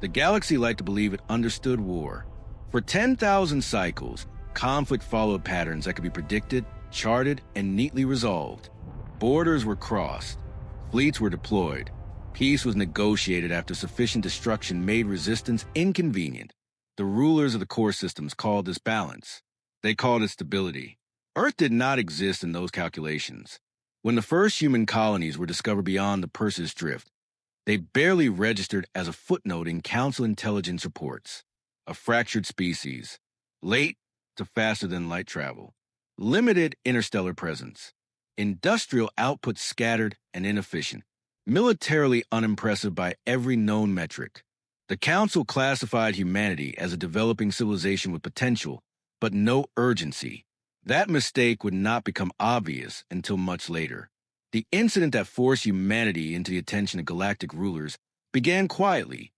The galaxy liked to believe it understood war. For 10,000 cycles, conflict followed patterns that could be predicted, charted, and neatly resolved. Borders were crossed. Fleets were deployed. Peace was negotiated after sufficient destruction made resistance inconvenient. The rulers of the core systems called this balance. They called it stability. Earth did not exist in those calculations. When the first human colonies were discovered beyond the Perseus Drift, they barely registered as a footnote in Council intelligence reports. A fractured species, late to faster than light travel, limited interstellar presence, industrial output scattered and inefficient, militarily unimpressive by every known metric. The Council classified humanity as a developing civilization with potential, but no urgency. That mistake would not become obvious until much later. The incident that forced humanity into the attention of galactic rulers began quietly,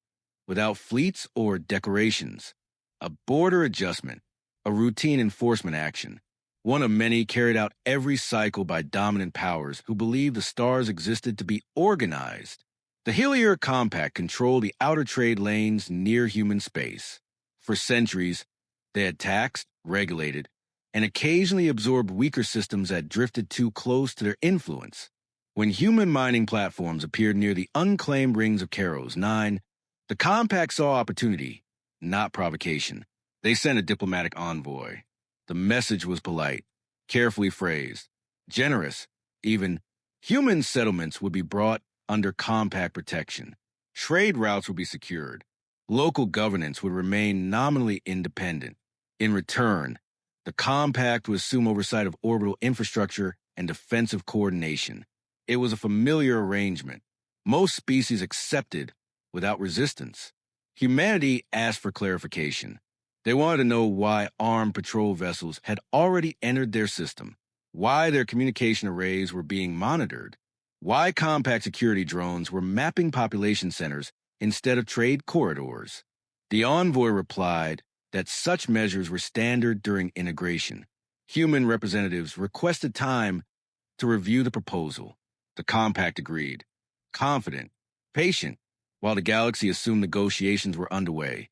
without fleets or decorations. A border adjustment, a routine enforcement action, one of many carried out every cycle by dominant powers who believed the stars existed to be organized. The Helier Compact controlled the outer trade lanes near human space. For centuries, they had taxed, regulated, and occasionally absorbed weaker systems that drifted too close to their influence. When human mining platforms appeared near the unclaimed rings of Karos 9, the Compact saw opportunity, not provocation. They sent a diplomatic envoy. The message was polite, carefully phrased, generous, even. Human settlements would be brought under Compact protection. Trade routes would be secured. Local governance would remain nominally independent. In return, the Compact would assume oversight of orbital infrastructure and defensive coordination. It was a familiar arrangement. Most species accepted without resistance. Humanity asked for clarification. They wanted to know why armed patrol vessels had already entered their system, why their communication arrays were being monitored, why Compact security drones were mapping population centers instead of trade corridors. The envoy replied that such measures were standard during integration. Human representatives requested time to review the proposal. The Compact agreed, confident, patient, while the galaxy assumed negotiations were underway.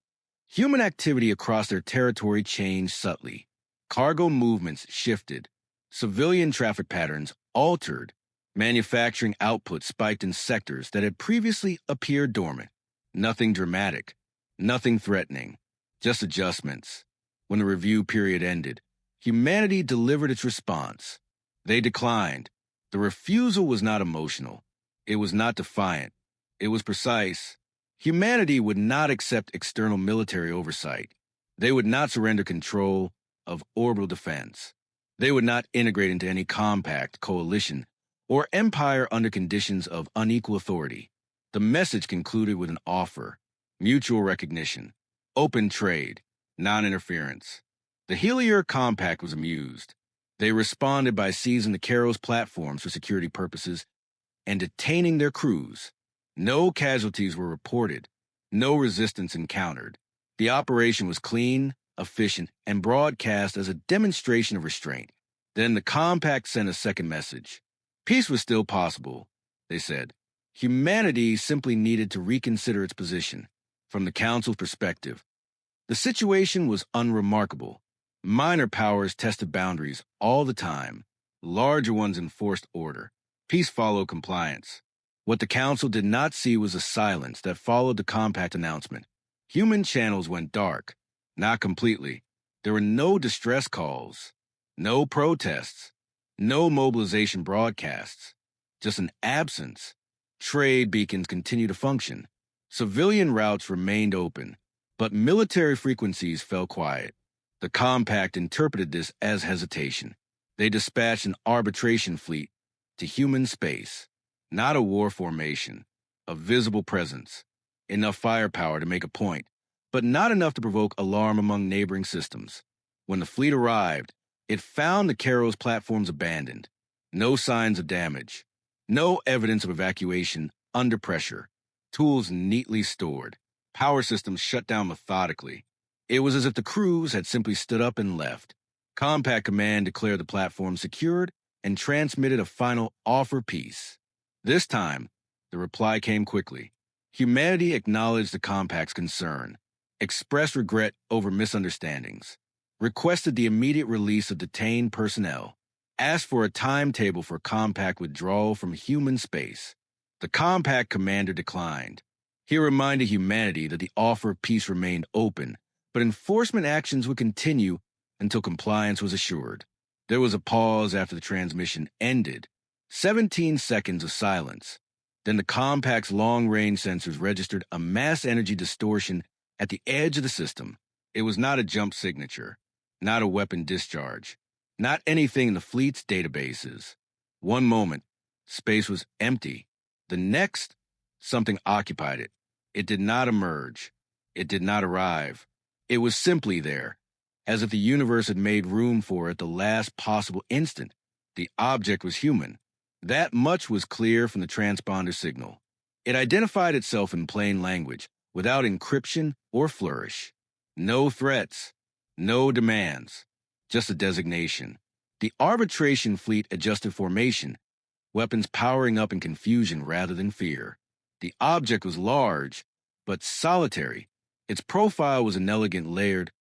Human activity across their territory changed subtly. Cargo movements shifted. Civilian traffic patterns altered. Manufacturing output spiked in sectors that had previously appeared dormant. Nothing dramatic, nothing threatening, just adjustments. When the review period ended, humanity delivered its response. They declined. The refusal was not emotional. It was not defiant. It was precise. Humanity would not accept external military oversight. They would not surrender control of orbital defense. They would not integrate into any compact, coalition, or empire under conditions of unequal authority. The message concluded with an offer, mutual recognition, open trade, non-interference. The Helier Compact was amused. They responded by seizing the Karos platforms for security purposes and detaining their crews. No casualties were reported, no resistance encountered. The operation was clean, efficient, and broadcast as a demonstration of restraint. Then the Compact sent a second message. Peace was still possible, they said. Humanity simply needed to reconsider its position. From the Council's perspective, the situation was unremarkable. Minor powers tested boundaries all the time. Larger ones enforced order. Peace followed compliance. What the Council did not see was the silence that followed the Compact announcement. Human channels went dark. Not completely. There were no distress calls, no protests, no mobilization broadcasts, just an absence. Trade beacons continued to function. Civilian routes remained open, but military frequencies fell quiet. The Compact interpreted this as hesitation. They dispatched an arbitration fleet to human space. Not a war formation, a visible presence, enough firepower to make a point, but not enough to provoke alarm among neighboring systems. When the fleet arrived, it found the Karos platforms abandoned. No signs of damage, no evidence of evacuation under pressure, tools neatly stored, power systems shut down methodically. It was as if the crews had simply stood up and left. Compact Command declared the platform secured and transmitted a final offer peace. This time, the reply came quickly. Humanity acknowledged the compact's concern, expressed regret over misunderstandings, requested the immediate release of detained personnel, asked for a timetable for compact withdrawal from human space. The compact commander declined. He reminded humanity that the offer of peace remained open, but enforcement actions would continue until compliance was assured. There was a pause after the transmission ended. 17 seconds of silence. Then the compact's long-range sensors registered a mass energy distortion at the edge of the system. It was not a jump signature, not a weapon discharge, not anything in the fleet's databases. One moment, space was empty. The next, something occupied it. It did not emerge. It did not arrive. It was simply there, as if the universe had made room for it at the last possible instant. The object was human. That much was clear from the transponder signal. It identified itself in plain language, without encryption or flourish. No threats, no demands, just a designation. The arbitration fleet adjusted formation, weapons powering up in confusion rather than fear. The object was large, but solitary. Its profile was inelegant, layered,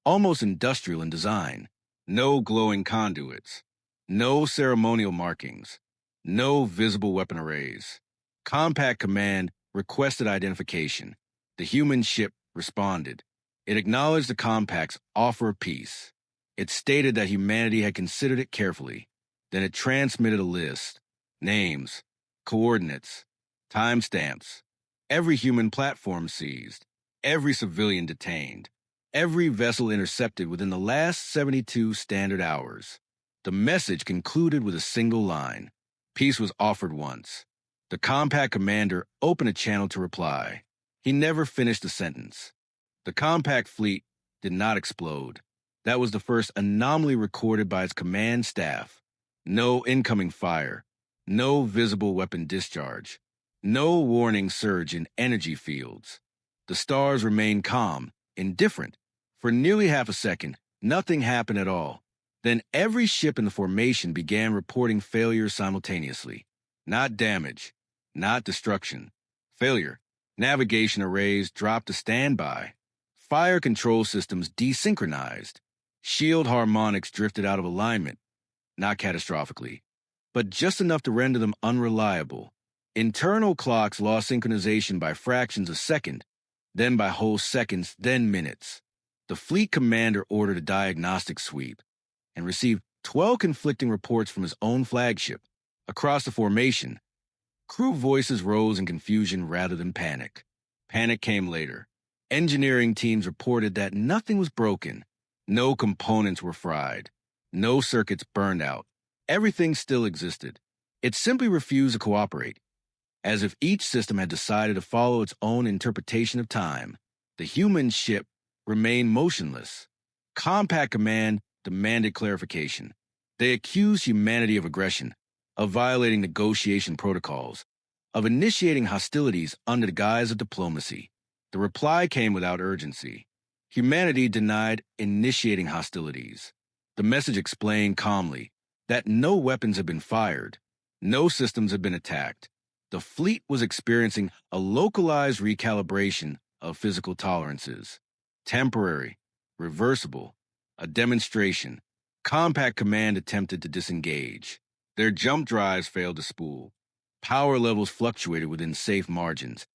almost industrial in design. No glowing conduits, no ceremonial markings, no visible weapon arrays. Compact Command requested identification. The human ship responded. It acknowledged the Compact's offer of peace. It stated that humanity had considered it carefully. Then it transmitted a list. Names, coordinates, timestamps. Every human platform seized. Every civilian detained. Every vessel intercepted within the last 72 standard hours. The message concluded with a single line. Peace was offered once. The Compact commander opened a channel to reply. He never finished the sentence. The Compact fleet did not explode. That was the first anomaly recorded by its command staff. No incoming fire. No visible weapon discharge. No warning surge in energy fields. The stars remained calm, indifferent. For nearly half a second, nothing happened at all. Then every ship in the formation began reporting failure simultaneously. Not damage, not destruction. Failure. Navigation arrays dropped to standby. Fire control systems desynchronized. Shield harmonics drifted out of alignment. Not catastrophically, but just enough to render them unreliable. Internal clocks lost synchronization by fractions of a second, then by whole seconds, then minutes. The fleet commander ordered a diagnostic sweep and received 12 conflicting reports from his own flagship. Across the formation, crew voices rose in confusion rather than panic. Panic came later. Engineering teams reported that nothing was broken. No components were fried. No circuits burned out. Everything still existed. It simply refused to cooperate, as if each system had decided to follow its own interpretation of time. The human ship remained motionless. Compact Command demanded clarification. They accused humanity of aggression, of violating negotiation protocols, of initiating hostilities under the guise of diplomacy. The reply came without urgency. Humanity denied initiating hostilities. The message explained calmly that no weapons had been fired, no systems had been attacked. The fleet was experiencing a localized recalibration of physical tolerances. Temporary, reversible, a demonstration. Compact Command attempted to disengage. Their jump drives failed to spool. Power levels fluctuated within safe margins,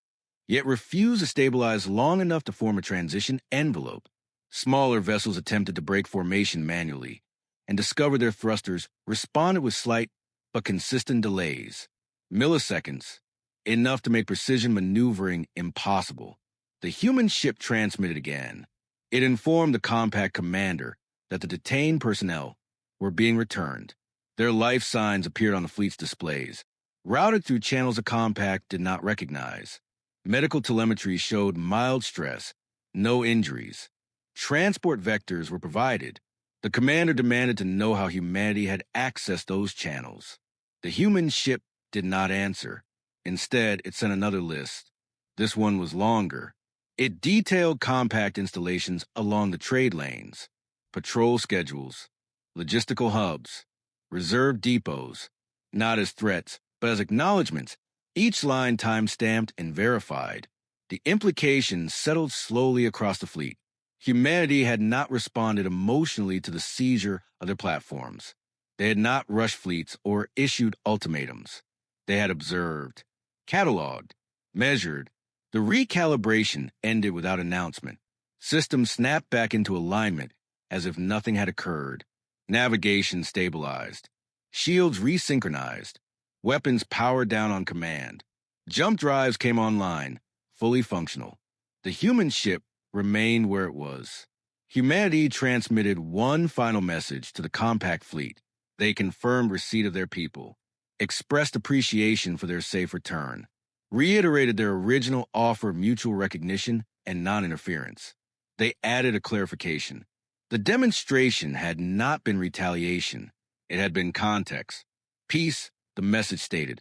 yet refused to stabilize long enough to form a transition envelope. Smaller vessels attempted to break formation manually and discovered their thrusters responded with slight but consistent delays. Milliseconds, enough to make precision maneuvering impossible. The human ship transmitted again. It informed the Compact commander that the detained personnel were being returned. Their life signs appeared on the fleet's displays, routed through channels the Compact did not recognize. Medical telemetry showed mild stress, no injuries. Transport vectors were provided. The commander demanded to know how humanity had accessed those channels. The human ship did not answer. Instead, it sent another list. This one was longer. It detailed Compact installations along the trade lanes, patrol schedules, logistical hubs, reserve depots, not as threats, but as acknowledgments Each line time-stamped and verified. The implications settled slowly across the fleet. Humanity had not responded emotionally to the seizure of their platforms. They had not rushed fleets or issued ultimatums. They had observed, cataloged, measured. The recalibration ended without announcement. Systems snapped back into alignment as if nothing had occurred. Navigation stabilized. Shields resynchronized. Weapons powered down on command. Jump drives came online, fully functional. The human ship remained where it was. Humanity transmitted one final message to the compact fleet. They confirmed receipt of their people, expressed appreciation for their safe return, reiterated their original offer of mutual recognition and non-interference. They added a clarification. The demonstration had not been retaliation. It had been context. Peace, the message stated,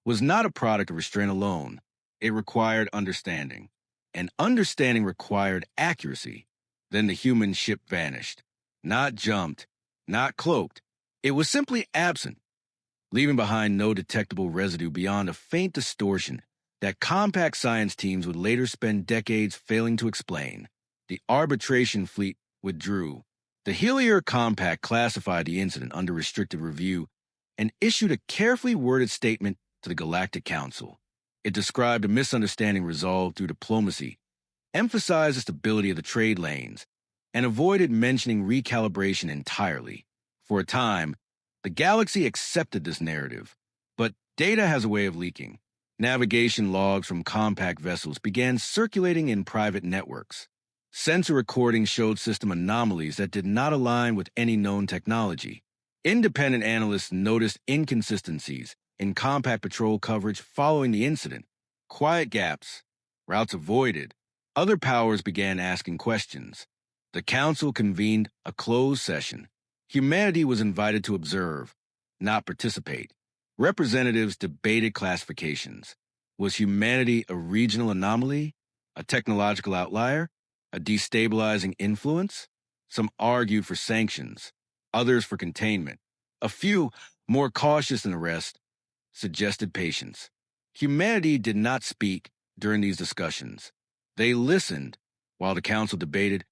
was not a product of restraint alone. It required understanding. And understanding required accuracy. Then the human ship vanished. Not jumped, not cloaked. It was simply absent, leaving behind no detectable residue beyond a faint distortion that compact science teams would later spend decades failing to explain. The arbitration fleet withdrew. The Helier Compact classified the incident under restricted review and issued a carefully worded statement to the Galactic Council. It described a misunderstanding resolved through diplomacy, emphasized the stability of the trade lanes, and avoided mentioning recalibration entirely. For a time, the galaxy accepted this narrative, but data has a way of leaking. Navigation logs from compact vessels began circulating in private networks. Sensor recordings showed system anomalies that did not align with any known technology. Independent analysts noticed inconsistencies in compact patrol coverage following the incident. Quiet gaps, routes avoided. Other powers began asking questions. The council convened a closed session. Humanity was invited to observe, not participate. Representatives debated classifications. Was humanity a regional anomaly, a technological outlier, a destabilizing influence? Some argued for sanctions, others for containment. A few, more cautious than the rest, suggested patience. Humanity did not speak during these discussions. They listened while the council debated.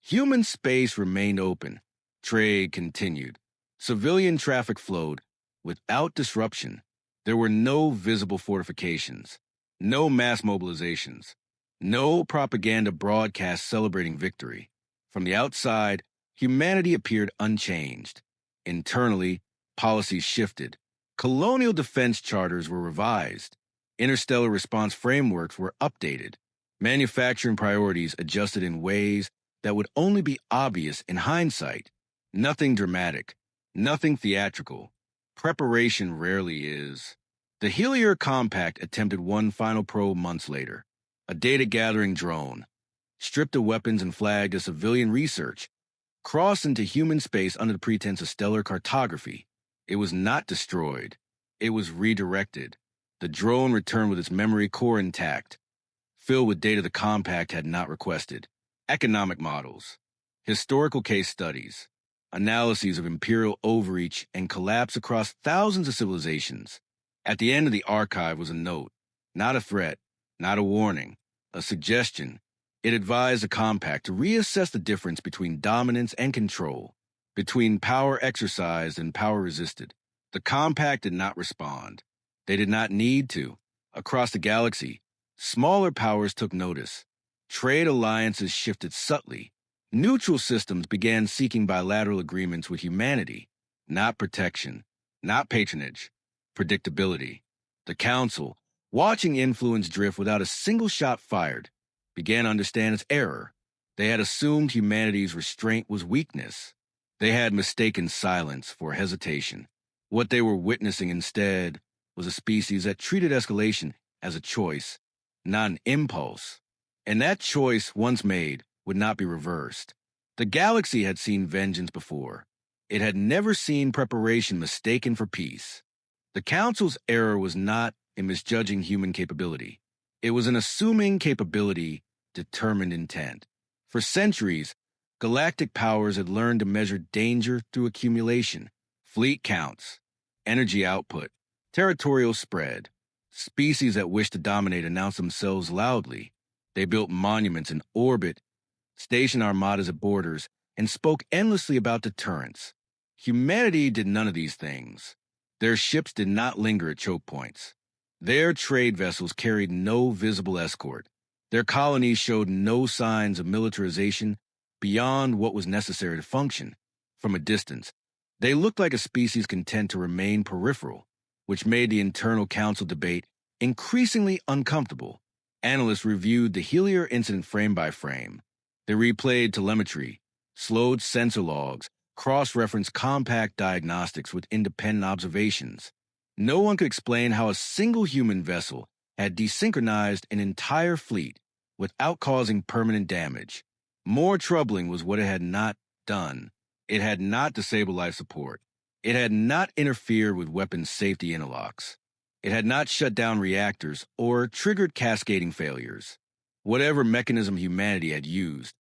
Human space remained open. Trade continued. Civilian traffic flowed without disruption. There were no visible fortifications, no mass mobilizations, no propaganda broadcast celebrating victory. From the outside, humanity appeared unchanged. Internally, policies shifted. Colonial defense charters were revised. Interstellar response frameworks were updated. Manufacturing priorities adjusted in ways that would only be obvious in hindsight. Nothing dramatic, nothing theatrical. Preparation rarely is. The Helier Compact attempted one final probe months later. A data-gathering drone, stripped of weapons and flagged as civilian research, crossed into human space under the pretense of stellar cartography. It was not destroyed. It was redirected. The drone returned with its memory core intact, filled with data the Compact had not requested. Economic models, historical case studies, analyses of imperial overreach and collapse across thousands of civilizations. At the end of the archive was a note, not a threat, not a warning, a suggestion. It advised the Compact to reassess the difference between dominance and control, between power exercised and power resisted. The Compact did not respond. They did not need to. Across the galaxy, smaller powers took notice. Trade alliances shifted subtly. Neutral systems began seeking bilateral agreements with humanity, not protection, not patronage, predictability. The Council, watching influence drift without a single shot fired, began to understand its error. They had assumed humanity's restraint was weakness. They had mistaken silence for hesitation. What they were witnessing instead was a species that treated escalation as a choice, not an impulse. And that choice, once made, would not be reversed. The galaxy had seen vengeance before. It had never seen preparation mistaken for peace. The Council's error was not in misjudging human capability. It was in assuming capability determined intent. For centuries, galactic powers had learned to measure danger through accumulation, fleet counts, energy output, territorial spread. Species that wished to dominate announced themselves loudly. They built monuments in orbit, stationed armadas at borders, and spoke endlessly about deterrence. Humanity did none of these things. Their ships did not linger at choke points. Their trade vessels carried no visible escort. Their colonies showed no signs of militarization beyond what was necessary to function. From a distance, they looked like a species content to remain peripheral, which made the internal council debate increasingly uncomfortable. Analysts reviewed the Helier incident frame by frame. They replayed telemetry, slowed sensor logs, cross-referenced compact diagnostics with independent observations. No one could explain how a single human vessel had desynchronized an entire fleet without causing permanent damage. More troubling was what it had not done. It had not disabled life support. It had not interfered with weapons safety interlocks. It had not shut down reactors or triggered cascading failures. Whatever mechanism humanity had used,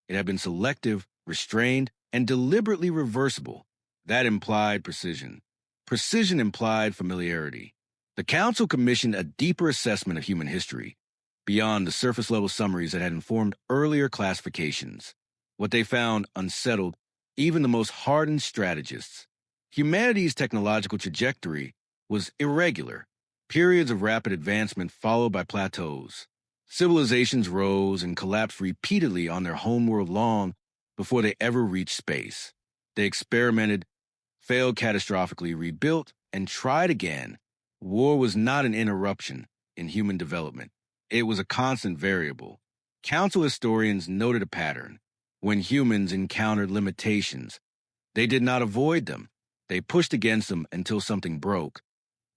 it had been selective, restrained, and deliberately reversible. That implied precision. Precision implied familiarity. The Council commissioned a deeper assessment of human history, beyond the surface-level summaries that had informed earlier classifications. What they found unsettled even the most hardened strategists. Humanity's technological trajectory was irregular, periods of rapid advancement followed by plateaus. Civilizations rose and collapsed repeatedly on their homeworld long before they ever reached space. They experimented, failed catastrophically, rebuilt, and tried again. War was not an interruption in human development. It was a constant variable. Council historians noted a pattern. When humans encountered limitations, they did not avoid them. They pushed against them until something broke,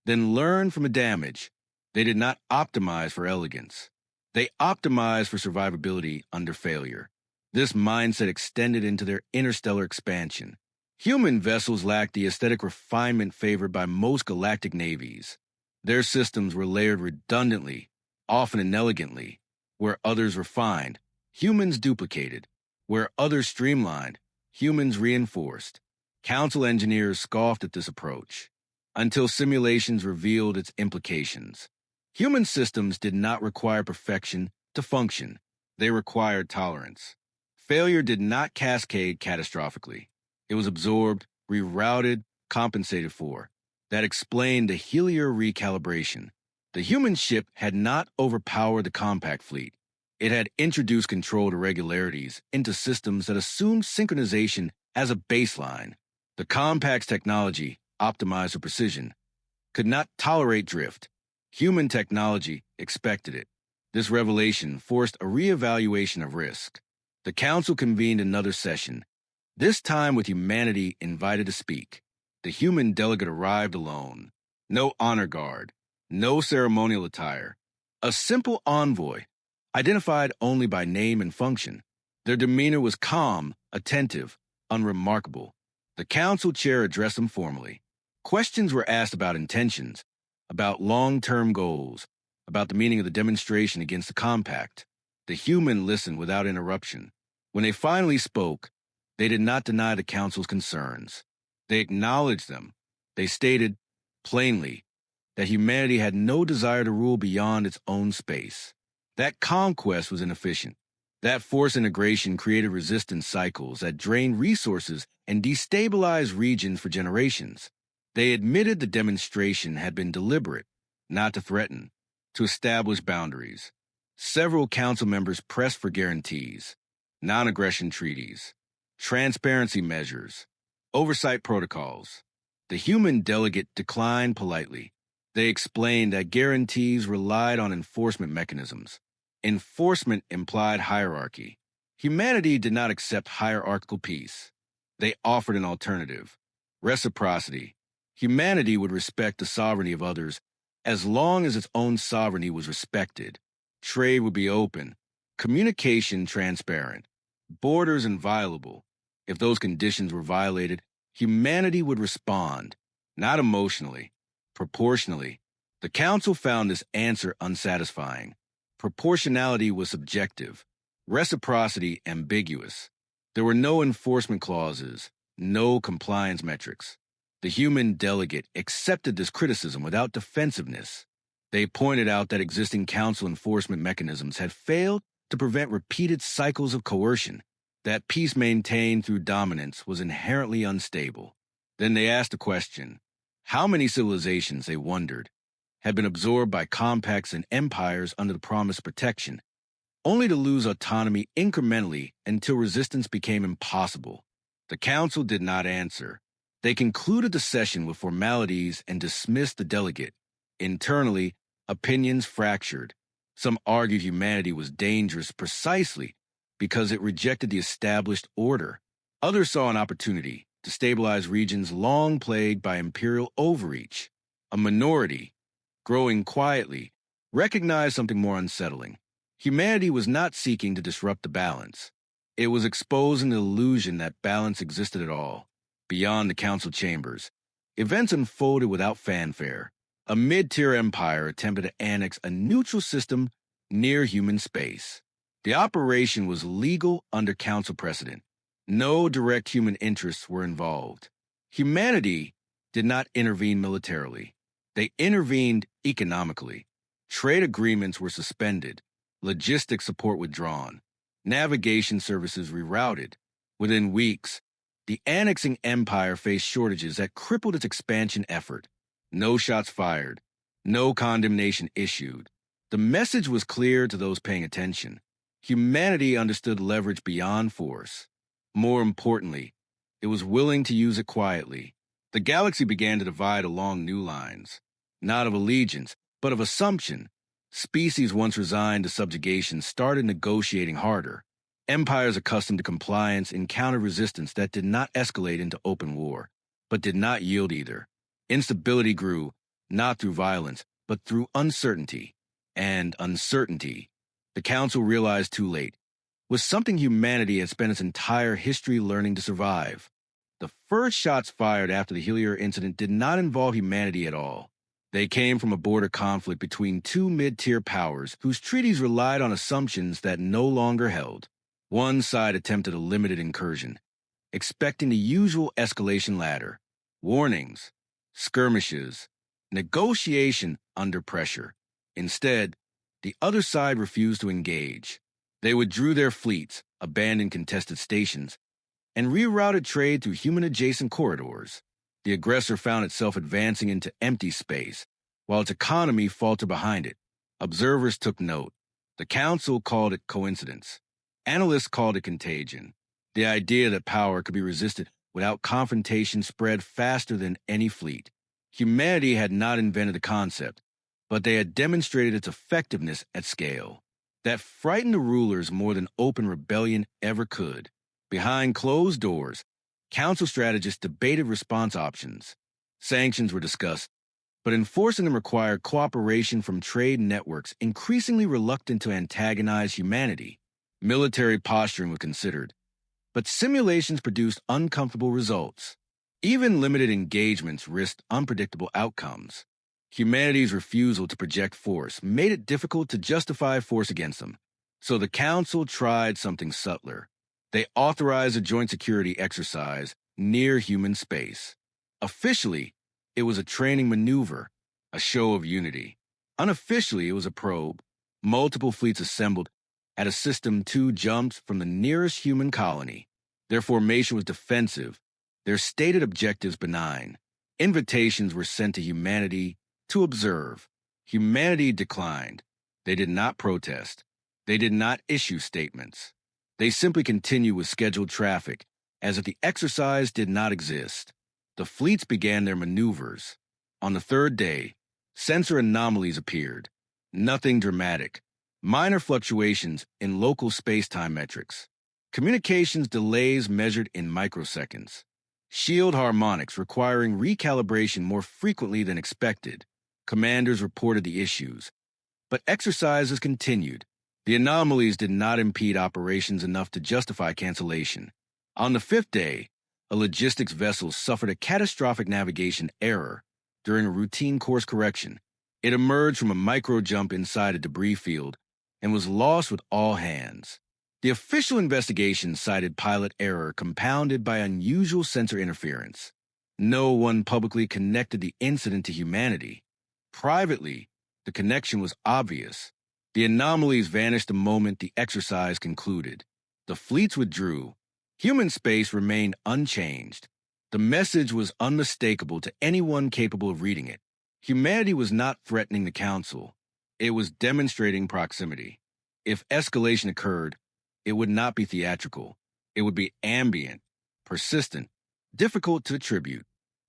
then learned from the damage. They did not optimize for elegance. They optimized for survivability under failure. This mindset extended into their interstellar expansion. Human vessels lacked the aesthetic refinement favored by most galactic navies. Their systems were layered redundantly, often inelegantly. Where others refined, humans duplicated. Where others streamlined, humans reinforced. Council engineers scoffed at this approach until simulations revealed its implications. Human systems did not require perfection to function. They required tolerance. Failure did not cascade catastrophically. It was absorbed, rerouted, compensated for. That explained the Helier recalibration. The human ship had not overpowered the compact fleet. It had introduced controlled irregularities into systems that assumed synchronization as a baseline. The compact's technology, optimized for precision, could not tolerate drift. Human technology expected it. This revelation forced a reevaluation of risk. The Council convened another session, this time with humanity invited to speak. The human delegate arrived alone. No honor guard, no ceremonial attire. A simple envoy, identified only by name and function. Their demeanor was calm, attentive, unremarkable. The council chair addressed them formally. Questions were asked about intentions, about long-term goals, about the meaning of the demonstration against the compact. The human listened without interruption. When they finally spoke, they did not deny the council's concerns. They acknowledged them. They stated, plainly, that humanity had no desire to rule beyond its own space. That conquest was inefficient. That forced integration created resistance cycles that drained resources and destabilized regions for generations. They admitted the demonstration had been deliberate, not to threaten, to establish boundaries. Several council members pressed for guarantees, non-aggression treaties, transparency measures, oversight protocols. The human delegate declined politely. They explained that guarantees relied on enforcement mechanisms. Enforcement implied hierarchy. Humanity did not accept hierarchical peace. They offered an alternative, reciprocity. Humanity would respect the sovereignty of others as long as its own sovereignty was respected. Trade would be open, communication transparent, borders inviolable. If those conditions were violated, humanity would respond, not emotionally, proportionally. The council found this answer unsatisfying. Proportionality was subjective, reciprocity ambiguous. There were no enforcement clauses, no compliance metrics. The human delegate accepted this criticism without defensiveness. They pointed out that existing council enforcement mechanisms had failed to prevent repeated cycles of coercion, that peace maintained through dominance was inherently unstable. Then they asked the question, how many civilizations, they wondered, had been absorbed by compacts and empires under the promised protection, only to lose autonomy incrementally until resistance became impossible? The council did not answer. They concluded the session with formalities and dismissed the delegate. Internally, opinions fractured. Some argued humanity was dangerous precisely because it rejected the established order. Others saw an opportunity to stabilize regions long plagued by imperial overreach. A minority, growing quietly, recognized something more unsettling. Humanity was not seeking to disrupt the balance. It was exposing the illusion that balance existed at all. Beyond the council chambers, events unfolded without fanfare. A mid-tier empire attempted to annex a neutral system near human space. The operation was legal under council precedent. No direct human interests were involved. Humanity did not intervene militarily. They intervened economically. Trade agreements were suspended. Logistics support withdrawn. Navigation services rerouted. Within weeks, the annexing empire faced shortages that crippled its expansion effort. No shots fired. No condemnation issued. The message was clear to those paying attention. Humanity understood leverage beyond force. More importantly, it was willing to use it quietly. The galaxy began to divide along new lines, not of allegiance, but of assumption. Species once resigned to subjugation started negotiating harder. Empires accustomed to compliance encountered resistance that did not escalate into open war, but did not yield either. Instability grew, not through violence, but through uncertainty. And uncertainty, the Council realized too late, was something humanity had spent its entire history learning to survive. The first shots fired after the Helior incident did not involve humanity at all. They came from a border conflict between two mid-tier powers whose treaties relied on assumptions that no longer held. One side attempted a limited incursion, expecting the usual escalation ladder: warnings, skirmishes, negotiation under pressure. Instead, the other side refused to engage. They withdrew their fleets, abandoned contested stations, and rerouted trade through human-adjacent corridors. The aggressor found itself advancing into empty space, while its economy faltered behind it. Observers took note. The Council called it coincidence. Analysts called it contagion. The idea that power could be resisted without confrontation spread faster than any fleet. Humanity had not invented the concept, but they had demonstrated its effectiveness at scale. That frightened the rulers more than open rebellion ever could. Behind closed doors, Council strategists debated response options. Sanctions were discussed, but enforcing them required cooperation from trade networks increasingly reluctant to antagonize humanity. Military posturing was considered, but simulations produced uncomfortable results. Even limited engagements risked unpredictable outcomes. Humanity's refusal to project force made it difficult to justify force against them, so the Council tried something subtler. They authorized a joint security exercise near human space. Officially, it was a training maneuver, a show of unity. Unofficially, it was a probe. Multiple fleets assembled at a System 2 jumps from the nearest human colony. Their formation was defensive, their stated objectives benign. Invitations were sent to humanity to observe. Humanity declined. They did not protest. They did not issue statements. They simply continued with scheduled traffic, as if the exercise did not exist. The fleets began their maneuvers. On the third day, sensor anomalies appeared. Nothing dramatic. Minor fluctuations in local space-time metrics. Communications delays measured in microseconds. Shield harmonics requiring recalibration more frequently than expected. Commanders reported the issues, but exercises continued. The anomalies did not impede operations enough to justify cancellation. On the fifth day, a logistics vessel suffered a catastrophic navigation error during a routine course correction. It emerged from a micro-jump inside a debris field and was lost with all hands. The official investigation cited pilot error compounded by unusual sensor interference. No one publicly connected the incident to humanity. Privately, The connection was obvious. The anomalies vanished the moment the exercise concluded. The fleets withdrew. Human space remained unchanged. The message was unmistakable to anyone capable of reading it. Humanity was not threatening the Council. It was demonstrating proximity. If escalation occurred, it would not be theatrical. It would be ambient, persistent, difficult to attribute.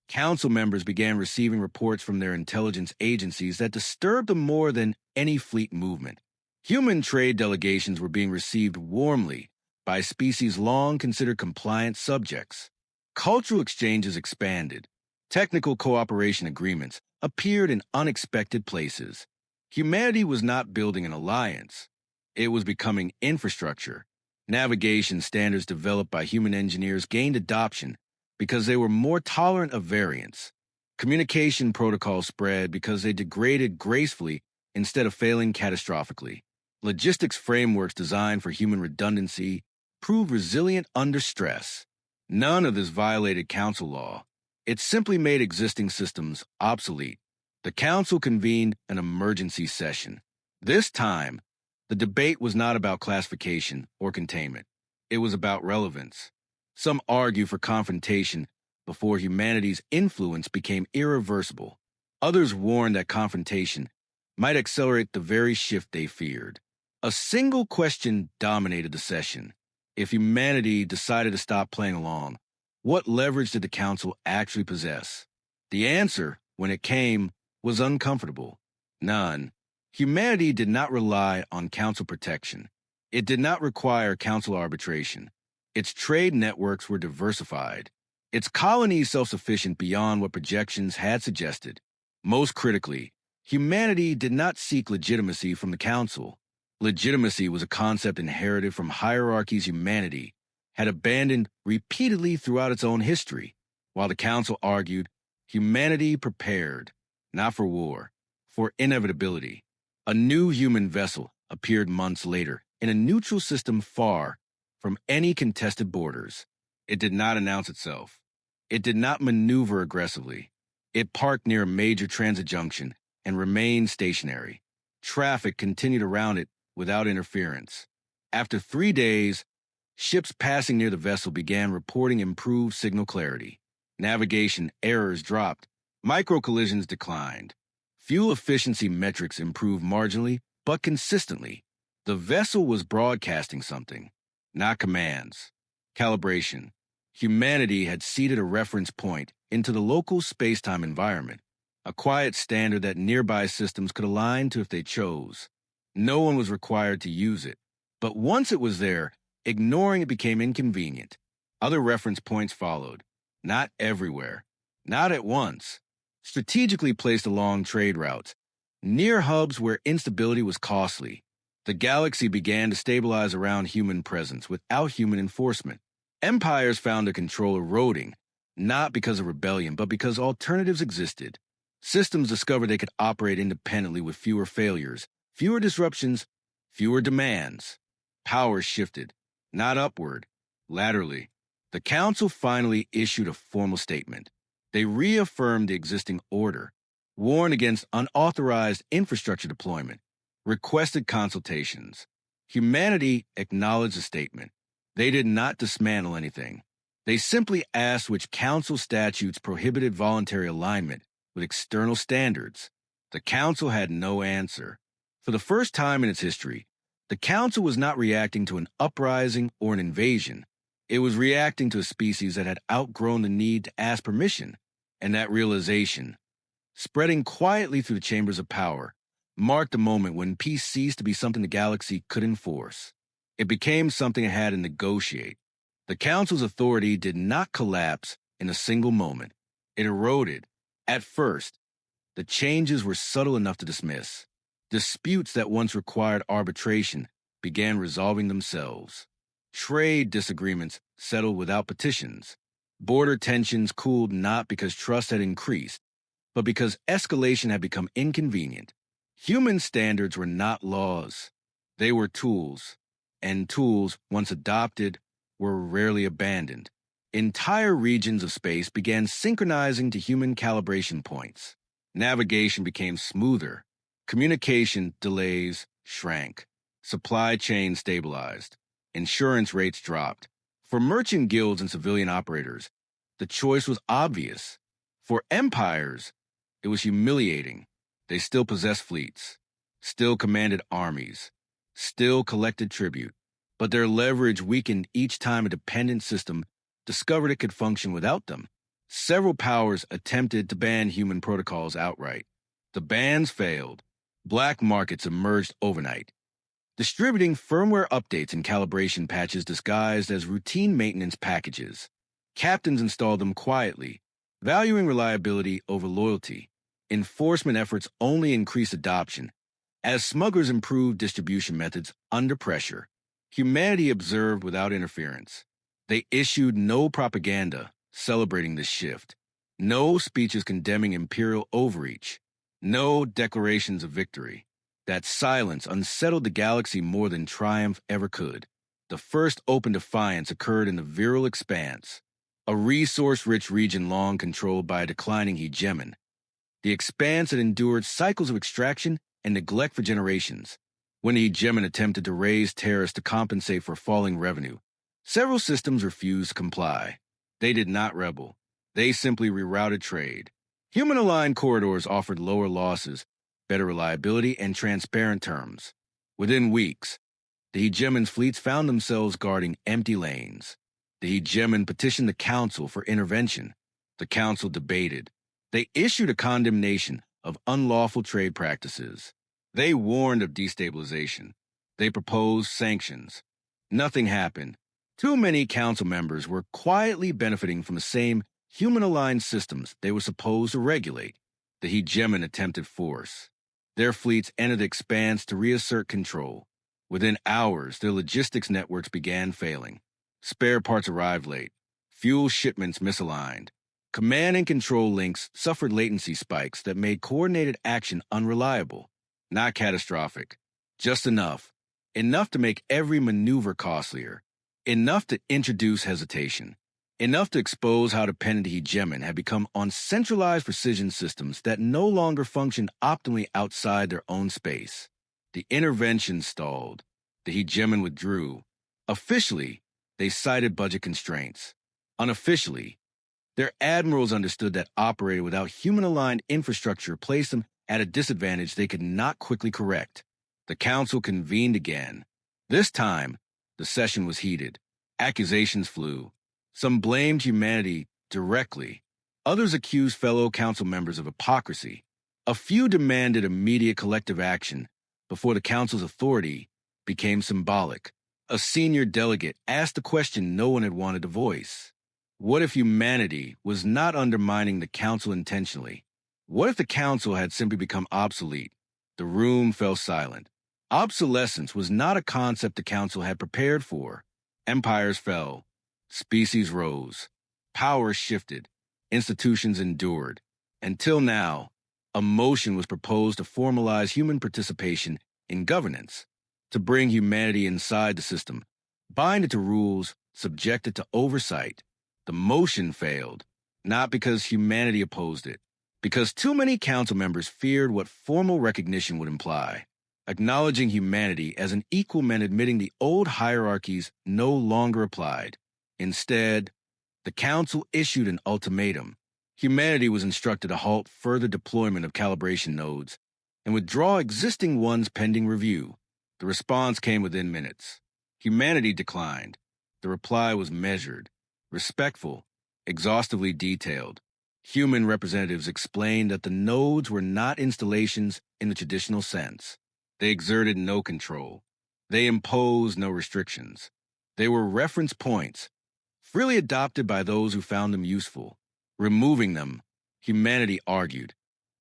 Council members began receiving reports from their intelligence agencies that disturbed them more than any fleet movement. Human trade delegations were being received warmly by species long considered compliant subjects. Cultural exchanges expanded. Technical cooperation agreements appeared in unexpected places. Humanity was not building an alliance. It was becoming infrastructure. Navigation standards developed by human engineers gained adoption because they were more tolerant of variance. Communication protocols spread because they degraded gracefully instead of failing catastrophically. Logistics frameworks designed for human redundancy proved resilient under stress. None of this violated Council law. It simply made existing systems obsolete. The Council convened an emergency session. This time, the debate was not about classification or containment. It was about relevance. Some argue for confrontation before humanity's influence became irreversible. Others warned that confrontation might accelerate the very shift they feared. A single question dominated the session. If humanity decided to stop playing along, what leverage did the Council actually possess? The answer, when it came, was uncomfortable. None. Humanity did not rely on Council protection. It did not require Council arbitration. Its trade networks were diversified. Its colonies self-sufficient beyond what projections had suggested. Most critically, humanity did not seek legitimacy from the Council. Legitimacy was a concept inherited from hierarchies humanity had abandoned repeatedly throughout its own history, while the Council argued humanity prepared, not for war, for inevitability. A new human vessel appeared months later in a neutral system far from any contested borders. It did not announce itself. It did not maneuver aggressively. It parked near a major transit junction and remained stationary. Traffic continued around it without interference. After 3 days, ships passing near the vessel began reporting improved signal clarity. Navigation errors dropped. Micro-collisions declined. Fuel efficiency metrics improved marginally, but consistently. The vessel was broadcasting something, not commands. Calibration. Humanity had seeded a reference point into the local space-time environment, a quiet standard that nearby systems could align to if they chose. No one was required to use it. But once it was there, ignoring it became inconvenient. Other reference points followed. Not everywhere. Not at once. Strategically placed along trade routes, near hubs where instability was costly. The galaxy began to stabilize around human presence without human enforcement. Empires found their control eroding, not because of rebellion, but because alternatives existed. Systems discovered they could operate independently with fewer failures, fewer disruptions, fewer demands. Power shifted, not upward, laterally. The Council finally issued a formal statement. They reaffirmed the existing order, warned against unauthorized infrastructure deployment, requested consultations. Humanity acknowledged the statement. They did not dismantle anything. They simply asked which Council statutes prohibited voluntary alignment with external standards. The Council had no answer. For the first time in its history, the Council was not reacting to an uprising or an invasion. It was reacting to a species that had outgrown the need to ask permission, and that realization, spreading quietly through the chambers of power, marked the moment when peace ceased to be something the galaxy could enforce. It became something it had to negotiate. The Council's authority did not collapse in a single moment. It eroded. At first, the changes were subtle enough to dismiss. Disputes that once required arbitration began resolving themselves. Trade disagreements settled without petitions. Border tensions cooled not because trust had increased, but because escalation had become inconvenient. Human standards were not laws. They were tools, and tools, once adopted, were rarely abandoned. Entire regions of space began synchronizing to human calibration points. Navigation became smoother. Communication delays shrank. Supply chains stabilized. Insurance rates dropped. For merchant guilds and civilian operators, the choice was obvious. For empires, it was humiliating. They still possessed fleets, still commanded armies, still collected tribute, but their leverage weakened each time a dependent system discovered it could function without them. Several powers attempted to ban human protocols outright. The bans failed. Black markets emerged overnight, distributing firmware updates and calibration patches disguised as routine maintenance packages. Captains installed them quietly, valuing reliability over loyalty. Enforcement efforts only increased adoption as smugglers improved distribution methods under pressure. Humanity observed without interference. They issued no propaganda celebrating this shift, no speeches condemning imperial overreach, no declarations of victory. That silence unsettled the galaxy more than triumph ever could. The first open defiance occurred in the Viral Expanse, a resource-rich region long controlled by a declining hegemon. The Expanse had endured cycles of extraction and neglect for generations. When the hegemon attempted to raise tariffs to compensate for falling revenue, several systems refused to comply. They did not rebel. They simply rerouted trade. Human-aligned corridors offered lower losses, better reliability, and transparent terms. Within weeks, the hegemon's fleets found themselves guarding empty lanes. The hegemon petitioned the council for intervention. The council debated. They issued a condemnation of unlawful trade practices. They warned of destabilization. They proposed sanctions. Nothing happened. Too many council members were quietly benefiting from the same human-aligned systems they were supposed to regulate. The hegemon attempted force. Their fleets entered the Expanse to reassert control. Within hours, their logistics networks began failing. Spare parts arrived late. Fuel shipments misaligned. Command and control links suffered latency spikes that made coordinated action unreliable. Not catastrophic. Just enough. Enough to make every maneuver costlier. Enough to introduce hesitation. Enough to expose how dependent the hegemon had become on centralized precision systems that no longer functioned optimally outside their own space. The intervention stalled. The hegemon withdrew. Officially, they cited budget constraints. Unofficially, their admirals understood that operating without human-aligned infrastructure placed them at a disadvantage they could not quickly correct. The council convened again. This time, the session was heated. Accusations flew. Some blamed humanity directly. Others accused fellow council members of hypocrisy. A few demanded immediate collective action before the council's authority became symbolic. A senior delegate asked a question no one had wanted to voice. What if humanity was not undermining the council intentionally? What if the council had simply become obsolete? The room fell silent. Obsolescence was not a concept the council had prepared for. Empires fell. Species rose. Power shifted. Institutions endured. Until now, a motion was proposed to formalize human participation in governance, to bring humanity inside the system, bind it to rules, subject it to oversight. The motion failed, not because humanity opposed it, because too many council members feared what formal recognition would imply. Acknowledging humanity as an equal meant admitting the old hierarchies no longer applied. Instead, the council issued an ultimatum. Humanity was instructed to halt further deployment of calibration nodes and withdraw existing ones pending review. The response came within minutes. Humanity declined. The reply was measured, respectful, exhaustively detailed. Human representatives explained that the nodes were not installations in the traditional sense. They exerted no control. They imposed no restrictions. They were reference points, freely adopted by those who found them useful. Removing them, humanity argued,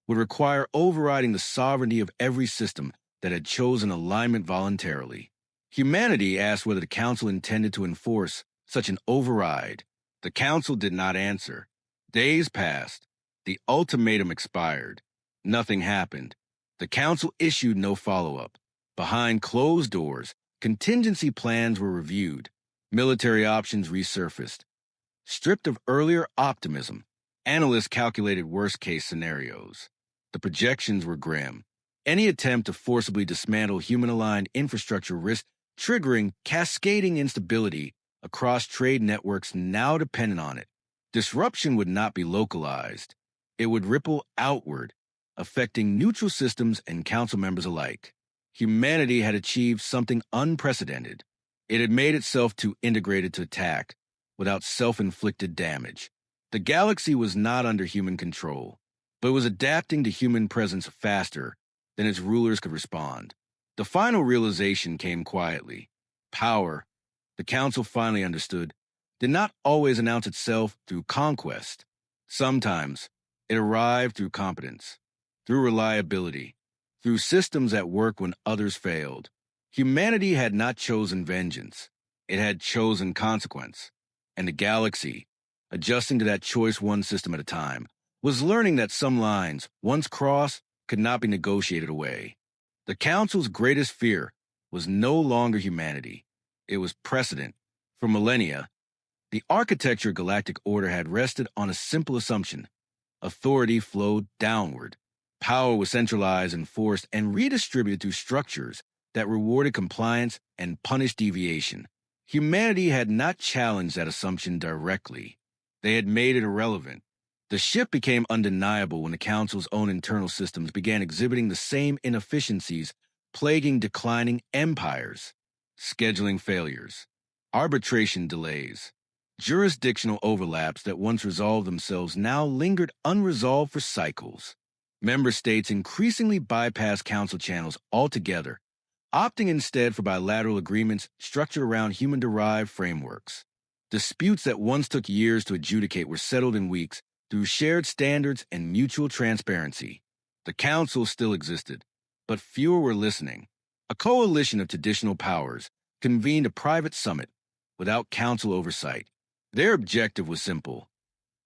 would require overriding the sovereignty of every system that had chosen alignment voluntarily. Humanity asked whether the council intended to enforce such an override. The council did not answer. Days passed. The ultimatum expired. Nothing happened. The council issued no follow-up. Behind closed doors, contingency plans were reviewed. Military options resurfaced. Stripped of earlier optimism, analysts calculated worst-case scenarios. The projections were grim. Any attempt to forcibly dismantle human-aligned infrastructure risked triggering cascading instability across trade networks now dependent on it. Disruption would not be localized. It would ripple outward, affecting neutral systems and council members alike. Humanity had achieved something unprecedented. It had made itself too integrated to attack without self-inflicted damage. The galaxy was not under human control, but was adapting to human presence faster than its rulers could respond. The final realization came quietly. Power, the council finally understood, did not always announce itself through conquest. Sometimes it arrived through competence, through reliability, through systems at work when others failed. Humanity had not chosen vengeance. It had chosen consequence. And the galaxy, adjusting to that choice one system at a time, was learning that some lines, once crossed, could not be negotiated away. The Council's greatest fear was no longer humanity. It was precedent. For millennia, the architecture of galactic order had rested on a simple assumption. Authority flowed downward. Power was centralized, enforced, and redistributed through structures that rewarded compliance and punished deviation. Humanity had not challenged that assumption directly. They had made it irrelevant. The shift became undeniable when the Council's own internal systems began exhibiting the same inefficiencies plaguing declining empires. Scheduling failures, arbitration delays, jurisdictional overlaps that once resolved themselves now lingered unresolved for cycles. Member states increasingly bypassed Council channels altogether, opting instead for bilateral agreements structured around human-derived frameworks. Disputes that once took years to adjudicate were settled in weeks through shared standards and mutual transparency. The Council still existed, but fewer were listening. A coalition of traditional powers convened a private summit without Council oversight. Their objective was simple: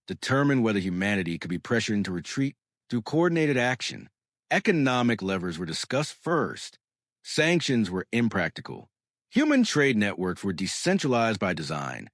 determine whether humanity could be pressured into retreat through coordinated action. Economic levers were discussed first. Sanctions were impractical. Human trade networks were decentralized by design,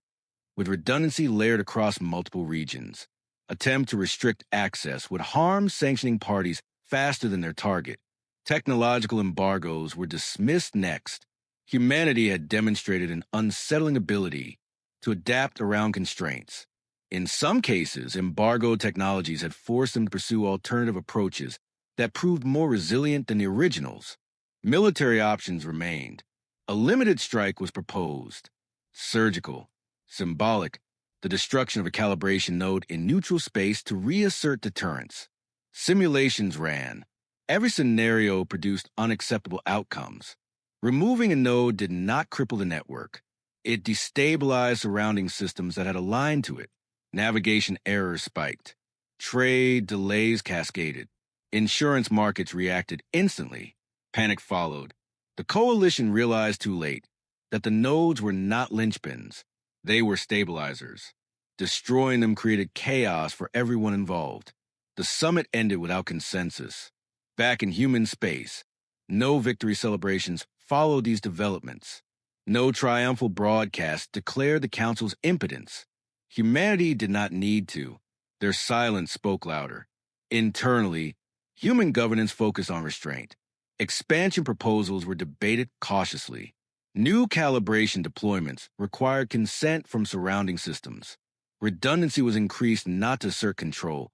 with redundancy layered across multiple regions. Attempt to restrict access would harm sanctioning parties faster than their target. Technological embargoes were dismissed next. Humanity had demonstrated an unsettling ability to adapt around constraints. In some cases, embargoed technologies had forced them to pursue alternative approaches that proved more resilient than the originals. Military options remained. A limited strike was proposed. Surgical, symbolic, the destruction of a calibration node in neutral space to reassert deterrence. Simulations ran. Every scenario produced unacceptable outcomes. Removing a node did not cripple the network. It destabilized surrounding systems that had aligned to it. Navigation errors spiked. Trade delays cascaded. Insurance markets reacted instantly. Panic followed. The coalition realized too late that the nodes were not linchpins. They were stabilizers. Destroying them created chaos for everyone involved. The summit ended without consensus. Back in human space, no victory celebrations followed these developments. No triumphal broadcast declared the Council's impotence. Humanity did not need to. Their silence spoke louder. Internally, human governance focused on restraint. Expansion proposals were debated cautiously. New calibration deployments required consent from surrounding systems. Redundancy was increased not to assert control,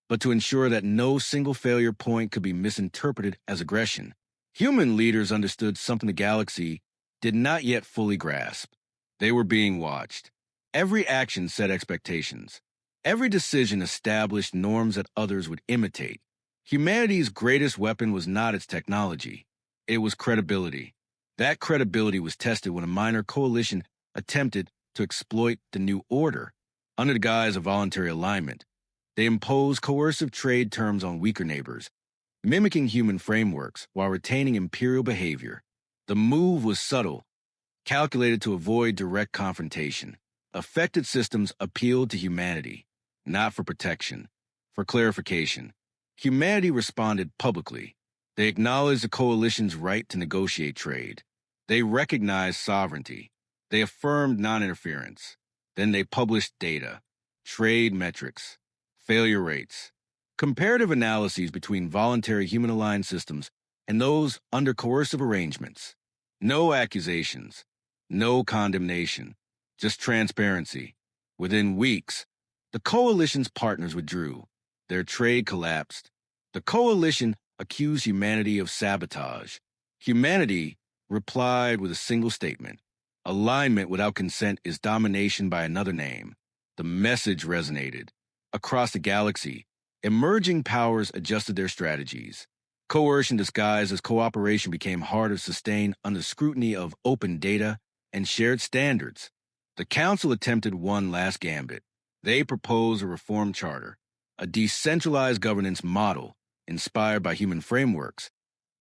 but to ensure that no single failure point could be misinterpreted as aggression. Human leaders understood something the galaxy did not yet fully grasp. They were being watched. Every action set expectations. Every decision established norms that others would imitate. Humanity's greatest weapon was not its technology. It was credibility. That credibility was tested when a minor coalition attempted to exploit the new order. Under the guise of voluntary alignment, they imposed coercive trade terms on weaker neighbors, mimicking human frameworks while retaining imperial behavior. The move was subtle, calculated to avoid direct confrontation. Affected systems appealed to humanity, not for protection, for clarification. Humanity responded publicly. They acknowledged the coalition's right to negotiate trade. They recognized sovereignty. They affirmed non-interference. Then they published data, trade metrics, failure rates, comparative analyses between voluntary human-aligned systems and those under coercive arrangements. No accusations, no condemnation, just transparency. Within weeks, the coalition's partners withdrew. Their trade collapsed. The coalition accused humanity of sabotage. Humanity replied with a single statement. Alignment without consent is domination by another name. The message resonated. Across the galaxy, emerging powers adjusted their strategies. Coercion disguised as cooperation became harder to sustain under scrutiny of open data and shared standards. The Council attempted one last gambit. They proposed a reform charter, a decentralized governance model inspired by human frameworks,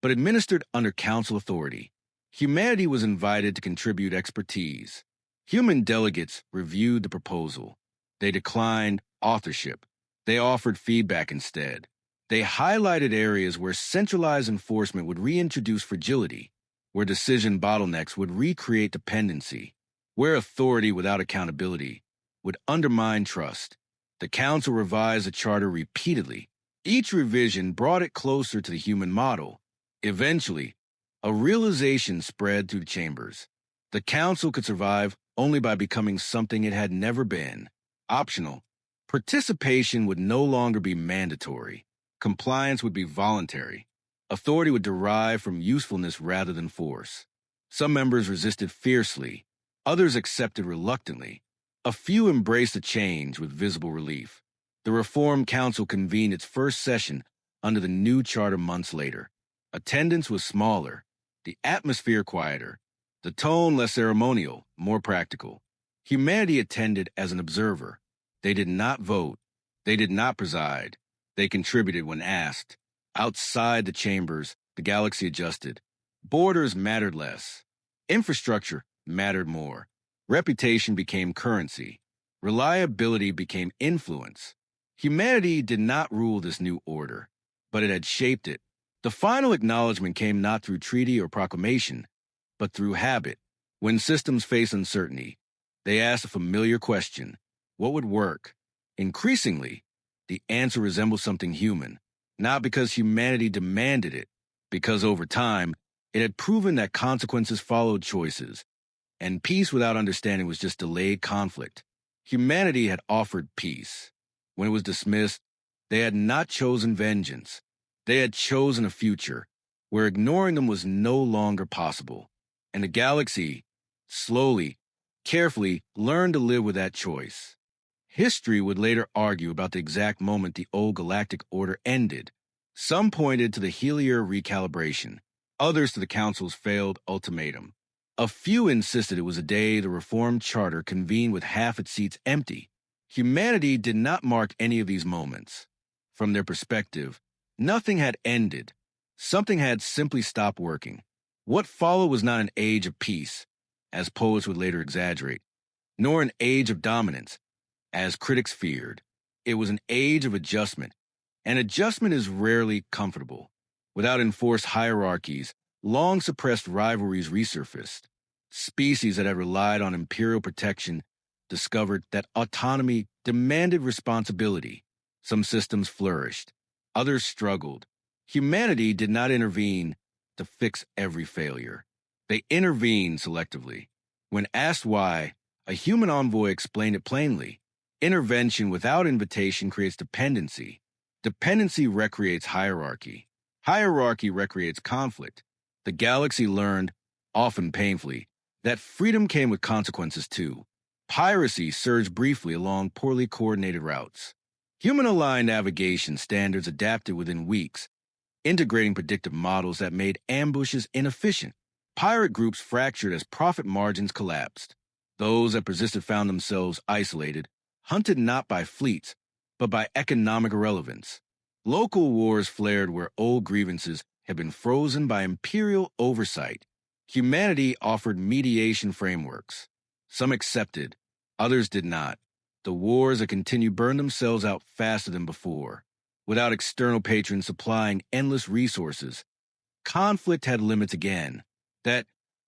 but administered under Council authority. Humanity was invited to contribute expertise. Human delegates reviewed the proposal. They declined authorship. They offered feedback instead. They highlighted areas where centralized enforcement would reintroduce fragility, where decision bottlenecks would recreate dependency, where authority without accountability would undermine trust. The Council revised the charter repeatedly. Each revision brought it closer to the human model. Eventually, a realization spread through the chambers. The Council could survive only by becoming something it had never been. Optional. Participation would no longer be mandatory. Compliance would be voluntary. Authority would derive from usefulness rather than force. Some members resisted fiercely. Others accepted reluctantly. A few embraced the change with visible relief. The Reform Council convened its first session under the new charter months later. Attendance was smaller, the atmosphere quieter, the tone less ceremonial, more practical. Humanity attended as an observer. They did not vote. They did not preside. They contributed when asked. Outside the chambers, the galaxy adjusted. Borders mattered less. Infrastructure mattered more. Reputation became currency. Reliability became influence. Humanity did not rule this new order, but it had shaped it. The final acknowledgement came not through treaty or proclamation, but through habit. When systems face uncertainty, they asked a familiar question: what would work? Increasingly, the answer resembled something human, not because humanity demanded it, because over time, it had proven that consequences followed choices, and peace without understanding was just delayed conflict. Humanity had offered peace. When it was dismissed, they had not chosen vengeance. They had chosen a future where ignoring them was no longer possible. And the galaxy, slowly, carefully, learned to live with that choice. History would later argue about the exact moment the old Galactic Order ended. Some pointed to the Helier recalibration, others to the Council's failed ultimatum. A few insisted it was a day the Reformed Charter convened with half its seats empty. Humanity did not mark any of these moments. From their perspective, nothing had ended. Something had simply stopped working. What followed was not an age of peace, as poets would later exaggerate, nor an age of dominance, as critics feared. It was an age of adjustment, and adjustment is rarely comfortable. Without enforced hierarchies, long-suppressed rivalries resurfaced. Species that had relied on imperial protection discovered that autonomy demanded responsibility. Some systems flourished. Others struggled. Humanity did not intervene to fix every failure. They intervened selectively. When asked why, a human envoy explained it plainly. Intervention without invitation creates dependency. Dependency recreates hierarchy. Hierarchy recreates conflict. The galaxy learned, often painfully, that freedom came with consequences too. Piracy surged briefly along poorly coordinated routes. Human-aligned navigation standards adapted within weeks, integrating predictive models that made ambushes inefficient. Pirate groups fractured as profit margins collapsed. Those that persisted found themselves isolated, hunted not by fleets, but by economic irrelevance. Local wars flared where old grievances had been frozen by imperial oversight. Humanity offered mediation frameworks. Some accepted, others did not. The wars that continued burned themselves out faster than before. Without external patrons supplying endless resources, conflict had limits again. That,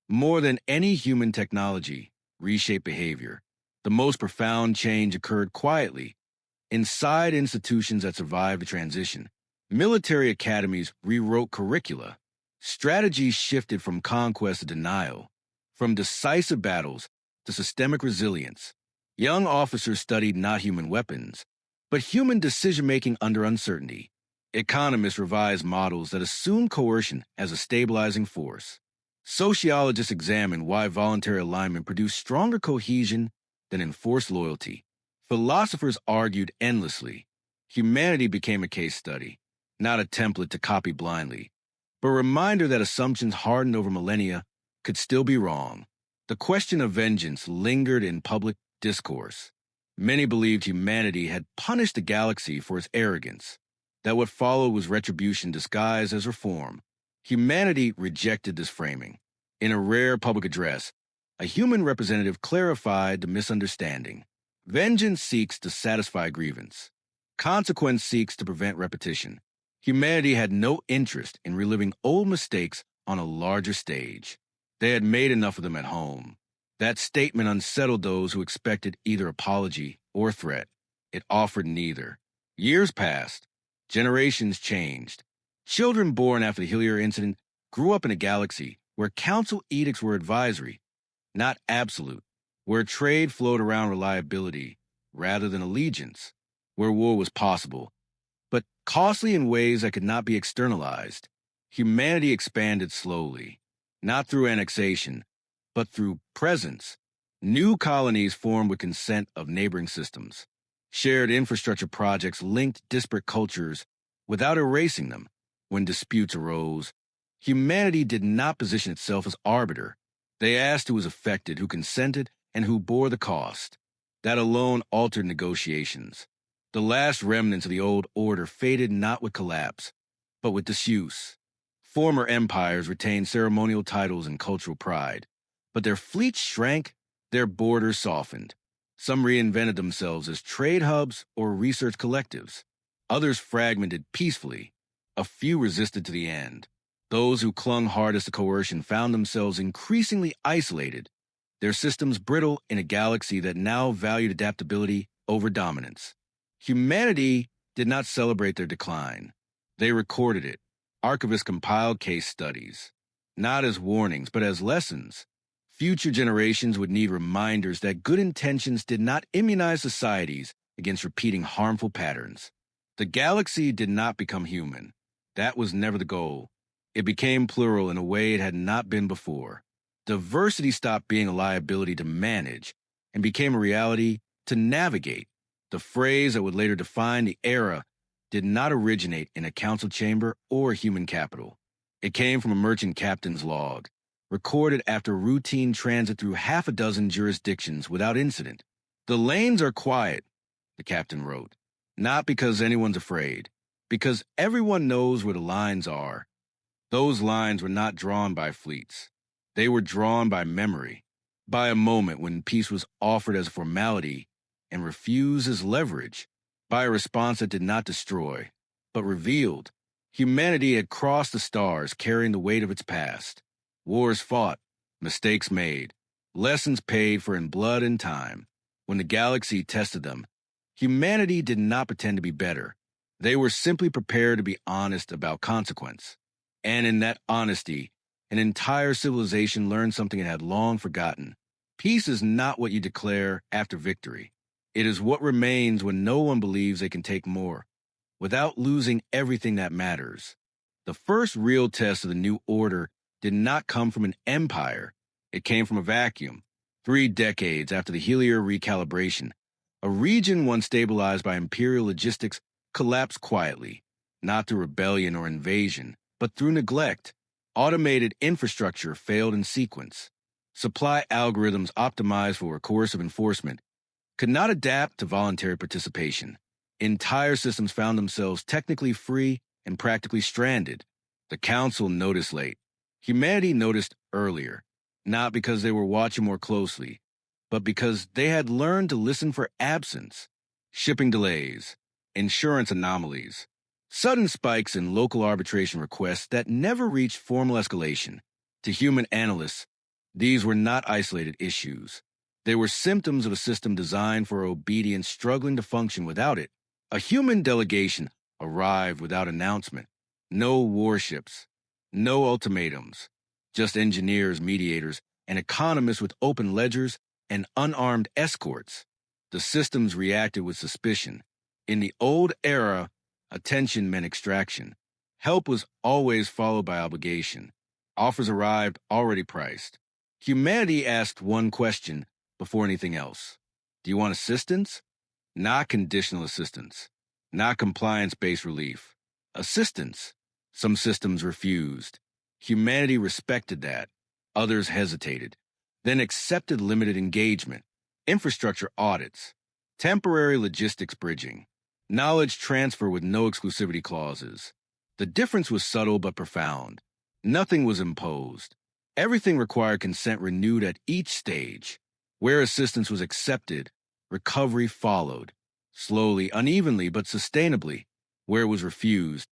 more than any human technology, reshaped behavior. The most profound change occurred quietly, inside institutions that survived the transition. Military academies rewrote curricula. Strategies shifted from conquest to denial, from decisive battles to systemic resilience. Young officers studied not human weapons, but human decision-making under uncertainty. Economists revised models that assumed coercion as a stabilizing force. Sociologists examined why voluntary alignment produced stronger cohesion than enforced loyalty. Philosophers argued endlessly. Humanity became a case study, not a template to copy blindly, but a reminder that assumptions hardened over millennia could still be wrong. The question of vengeance lingered in public discourse. Many believed humanity had punished the galaxy for its arrogance, that what followed was retribution disguised as reform. Humanity rejected this framing. In a rare public address, a human representative clarified the misunderstanding. Vengeance seeks to satisfy grievance. Consequence seeks to prevent repetition. Humanity had no interest in reliving old mistakes on a larger stage. They had made enough of them at home. That statement unsettled those who expected either apology or threat. It offered neither. Years passed. Generations changed. Children born after the Hillier incident grew up in a galaxy where council edicts were advisory, not absolute, where trade flowed around reliability rather than allegiance, where war was possible, but costly in ways that could not be externalized. Humanity expanded slowly, not through annexation, but through presence. New colonies formed with consent of neighboring systems. Shared infrastructure projects linked disparate cultures without erasing them. When disputes arose, humanity did not position itself as arbiter. They asked who was affected, who consented, and who bore the cost. That alone altered negotiations. The last remnants of the old order faded not with collapse, but with disuse. Former empires retained ceremonial titles and cultural pride, but their fleets shrank, their borders softened. Some reinvented themselves as trade hubs or research collectives. Others fragmented peacefully. A few resisted to the end. Those who clung hardest to coercion found themselves increasingly isolated, their systems brittle in a galaxy that now valued adaptability over dominance. Humanity did not celebrate their decline. They recorded it. Archivists compiled case studies, not as warnings, but as lessons. Future generations would need reminders that good intentions did not immunize societies against repeating harmful patterns. The galaxy did not become human. That was never the goal. It became plural in a way it had not been before. Diversity stopped being a liability to manage and became a reality to navigate. The phrase that would later define the era did not originate in a council chamber or human capital. It came from a merchant captain's log, recorded after routine transit through half a dozen jurisdictions without incident. "The lanes are quiet," the captain wrote, "not because anyone's afraid, because everyone knows where the lines are." Those lines were not drawn by fleets. They were drawn by memory, by a moment when peace was offered as a formality and refused as leverage, by a response that did not destroy, but revealed. Humanity had crossed the stars carrying the weight of its past. Wars fought, mistakes made, lessons paid for in blood and time. When the galaxy tested them, humanity did not pretend to be better. They were simply prepared to be honest about consequence. And in that honesty, an entire civilization learned something it had long forgotten. Peace is not what you declare after victory. It is what remains when no one believes they can take more, without losing everything that matters. The first real test of the new order did not come from an empire. It came from a vacuum. 3 decades after the Helier recalibration, a region once stabilized by imperial logistics collapsed quietly, not through rebellion or invasion, but through neglect. Automated infrastructure failed in sequence. Supply algorithms optimized for coercive enforcement could not adapt to voluntary participation. Entire systems found themselves technically free and practically stranded. The council noticed late. Humanity noticed earlier, not because they were watching more closely, but because they had learned to listen for absence. Shipping delays, insurance anomalies, sudden spikes in local arbitration requests that never reached formal escalation. To human analysts, these were not isolated issues. They were symptoms of a system designed for obedience struggling to function without it. A human delegation arrived without announcement. No warships, No ultimatums, just engineers, mediators, and economists with open ledgers and unarmed escorts. The systems reacted with suspicion. In the old era, attention meant extraction. Help was always followed by obligation. Offers arrived already priced. Humanity asked one question before anything else. Do you want assistance? Not conditional assistance. Not compliance-based relief. Assistance. Some systems refused. Humanity respected that. Others hesitated. Then accepted limited engagement, infrastructure audits, temporary logistics bridging, knowledge transfer with no exclusivity clauses. The difference was subtle but profound. Nothing was imposed. Everything required consent renewed at each stage. Where assistance was accepted, recovery followed. Slowly, unevenly, but sustainably. Where it was refused,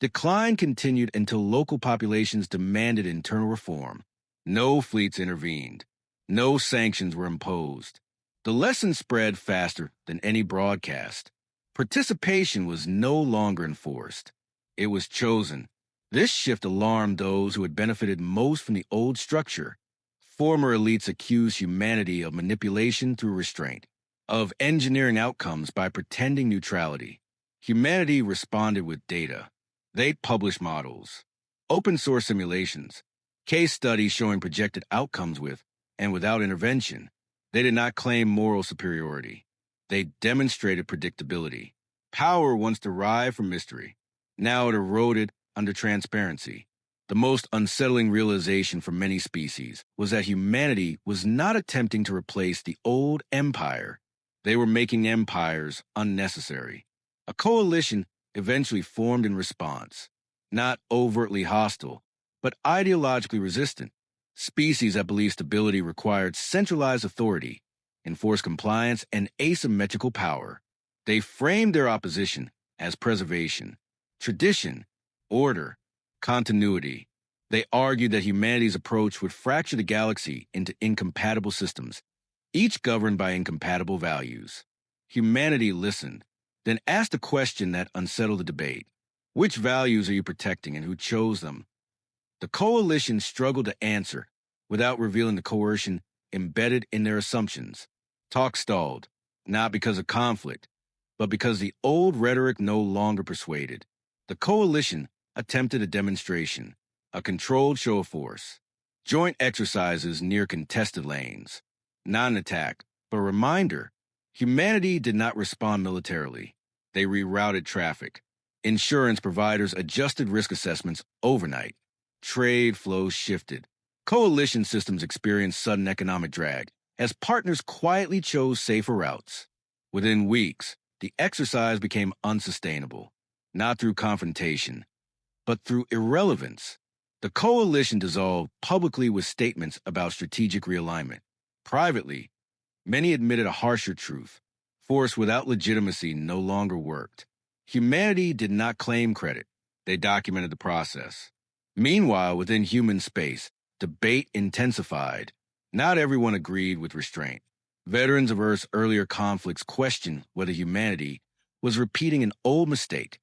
decline continued until local populations demanded internal reform. No fleets intervened. No sanctions were imposed. The lesson spread faster than any broadcast. Participation was no longer enforced. It was chosen. This shift alarmed those who had benefited most from the old structure. Former elites accused humanity of manipulation through restraint, of engineering outcomes by pretending neutrality. Humanity responded with data. They published models, open source simulations, case studies showing projected outcomes with and without intervention. They did not claim moral superiority. They demonstrated predictability. Power once derived from mystery. Now it eroded under transparency. The most unsettling realization for many species was that humanity was not attempting to replace the old empire. They were making empires unnecessary. A coalition eventually formed in response, not overtly hostile, but ideologically resistant. Species that believed stability required centralized authority, enforced compliance, and asymmetrical power. They framed their opposition as preservation, tradition, order, continuity. They argued that humanity's approach would fracture the galaxy into incompatible systems, each governed by incompatible values. Humanity listened, then asked a question that unsettled the debate. Which values are you protecting and who chose them? The coalition struggled to answer without revealing the coercion embedded in their assumptions. Talk stalled, not because of conflict, but because the old rhetoric no longer persuaded. The coalition attempted a demonstration, a controlled show of force, joint exercises near contested lanes. Not an attack, but a reminder. Humanity did not respond militarily. They rerouted traffic. Insurance providers adjusted risk assessments overnight. Trade flows shifted. Coalition systems experienced sudden economic drag as partners quietly chose safer routes. Within weeks, the exercise became unsustainable, not through confrontation, but through irrelevance. The coalition dissolved publicly with statements about strategic realignment. Privately, many admitted a harsher truth. Force without legitimacy no longer worked. Humanity did not claim credit. They documented the process. Meanwhile, within human space, debate intensified. Not everyone agreed with restraint. Veterans of Earth's earlier conflicts questioned whether humanity was repeating an old mistake.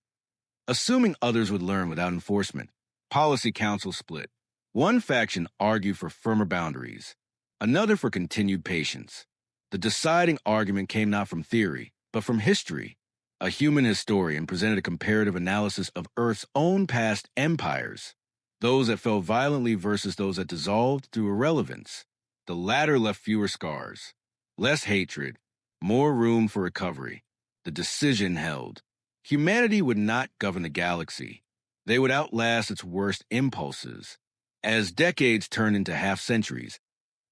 Assuming others would learn without enforcement, policy councils split. One faction argued for firmer boundaries, another for continued patience. The deciding argument came not from theory, but from history. A human historian presented a comparative analysis of Earth's own past empires, those that fell violently versus those that dissolved through irrelevance. The latter left fewer scars, less hatred, more room for recovery. The decision held. Humanity would not govern the galaxy. They would outlast its worst impulses. As decades turned into half-centuries,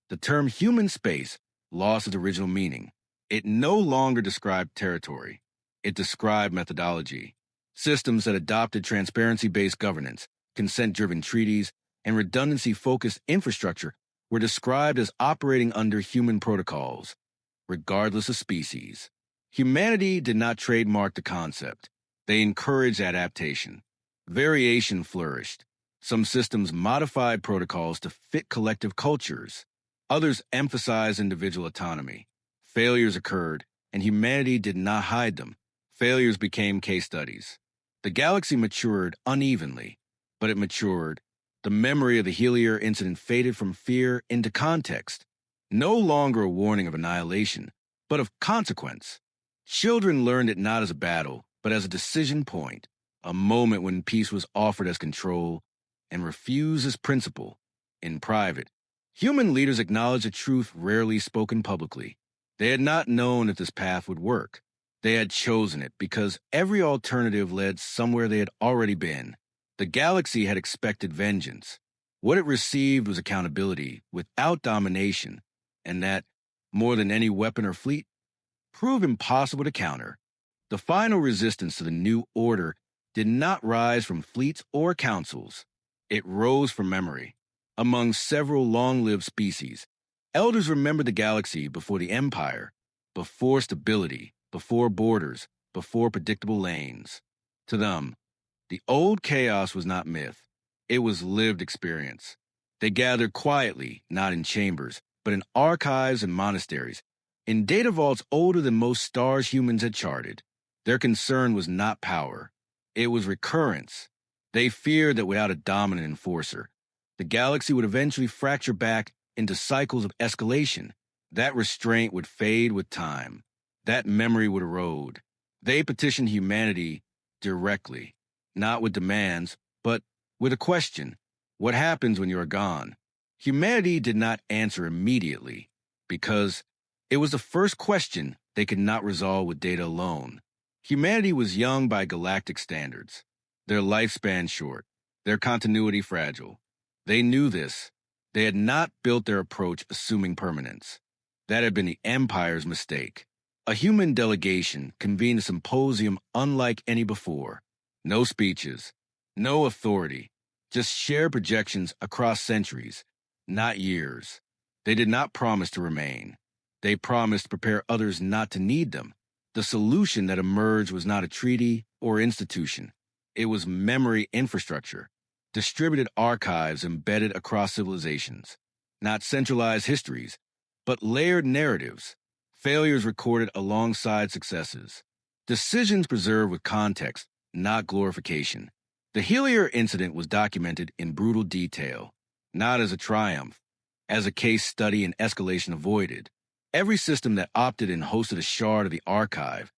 the term human space lost its original meaning. It no longer described territory. It described methodology. Systems that adopted transparency-based governance, consent-driven treaties, and redundancy-focused infrastructure were described as operating under human protocols, regardless of species. Humanity did not trademark the concept. They encouraged adaptation. Variation flourished. Some systems modified protocols to fit collective cultures. Others emphasized individual autonomy. Failures occurred, and humanity did not hide them. Failures became case studies. The galaxy matured unevenly, but it matured The memory of the Helier incident faded from fear into context, no longer a warning of annihilation, but of consequence. Children learned it not as a battle, but as a decision point, a moment when peace was offered as control and refused as principle. In private, human leaders acknowledged a truth rarely spoken publicly. They had not known if this path would work. They had chosen it because every alternative led somewhere they had already been. The galaxy had expected vengeance. What it received was accountability without domination, and that, more than any weapon or fleet, proved impossible to counter. The final resistance to the new order did not rise from fleets or councils. It rose from memory. Among several long-lived species, elders remembered the galaxy before the Empire, before stability, before borders, before predictable lanes. To them, the old chaos was not myth. It was lived experience. They gathered quietly, not in chambers, but in archives and monasteries, in data vaults older than most stars humans had charted. Their concern was not power. It was recurrence. They feared that without a dominant enforcer, the galaxy would eventually fracture back into cycles of escalation. That restraint would fade with time. That memory would erode. They petitioned humanity directly, not with demands, but with a question. What happens when you are gone? Humanity did not answer immediately, because it was the first question they could not resolve with data alone. Humanity was young by galactic standards, their lifespan short, their continuity fragile. They knew this. They had not built their approach assuming permanence. That had been the Empire's mistake. A human delegation convened a symposium unlike any before. No speeches, no authority, just shared projections across centuries, not years. They did not promise to remain. They promised to prepare others not to need them. The solution that emerged was not a treaty or institution. It was memory infrastructure, distributed archives embedded across civilizations, not centralized histories, but layered narratives, failures recorded alongside successes, decisions preserved with context, not glorification. The Helier incident was documented in brutal detail, not as a triumph, as a case study in escalation avoided. Every system that opted and hosted a shard of the archive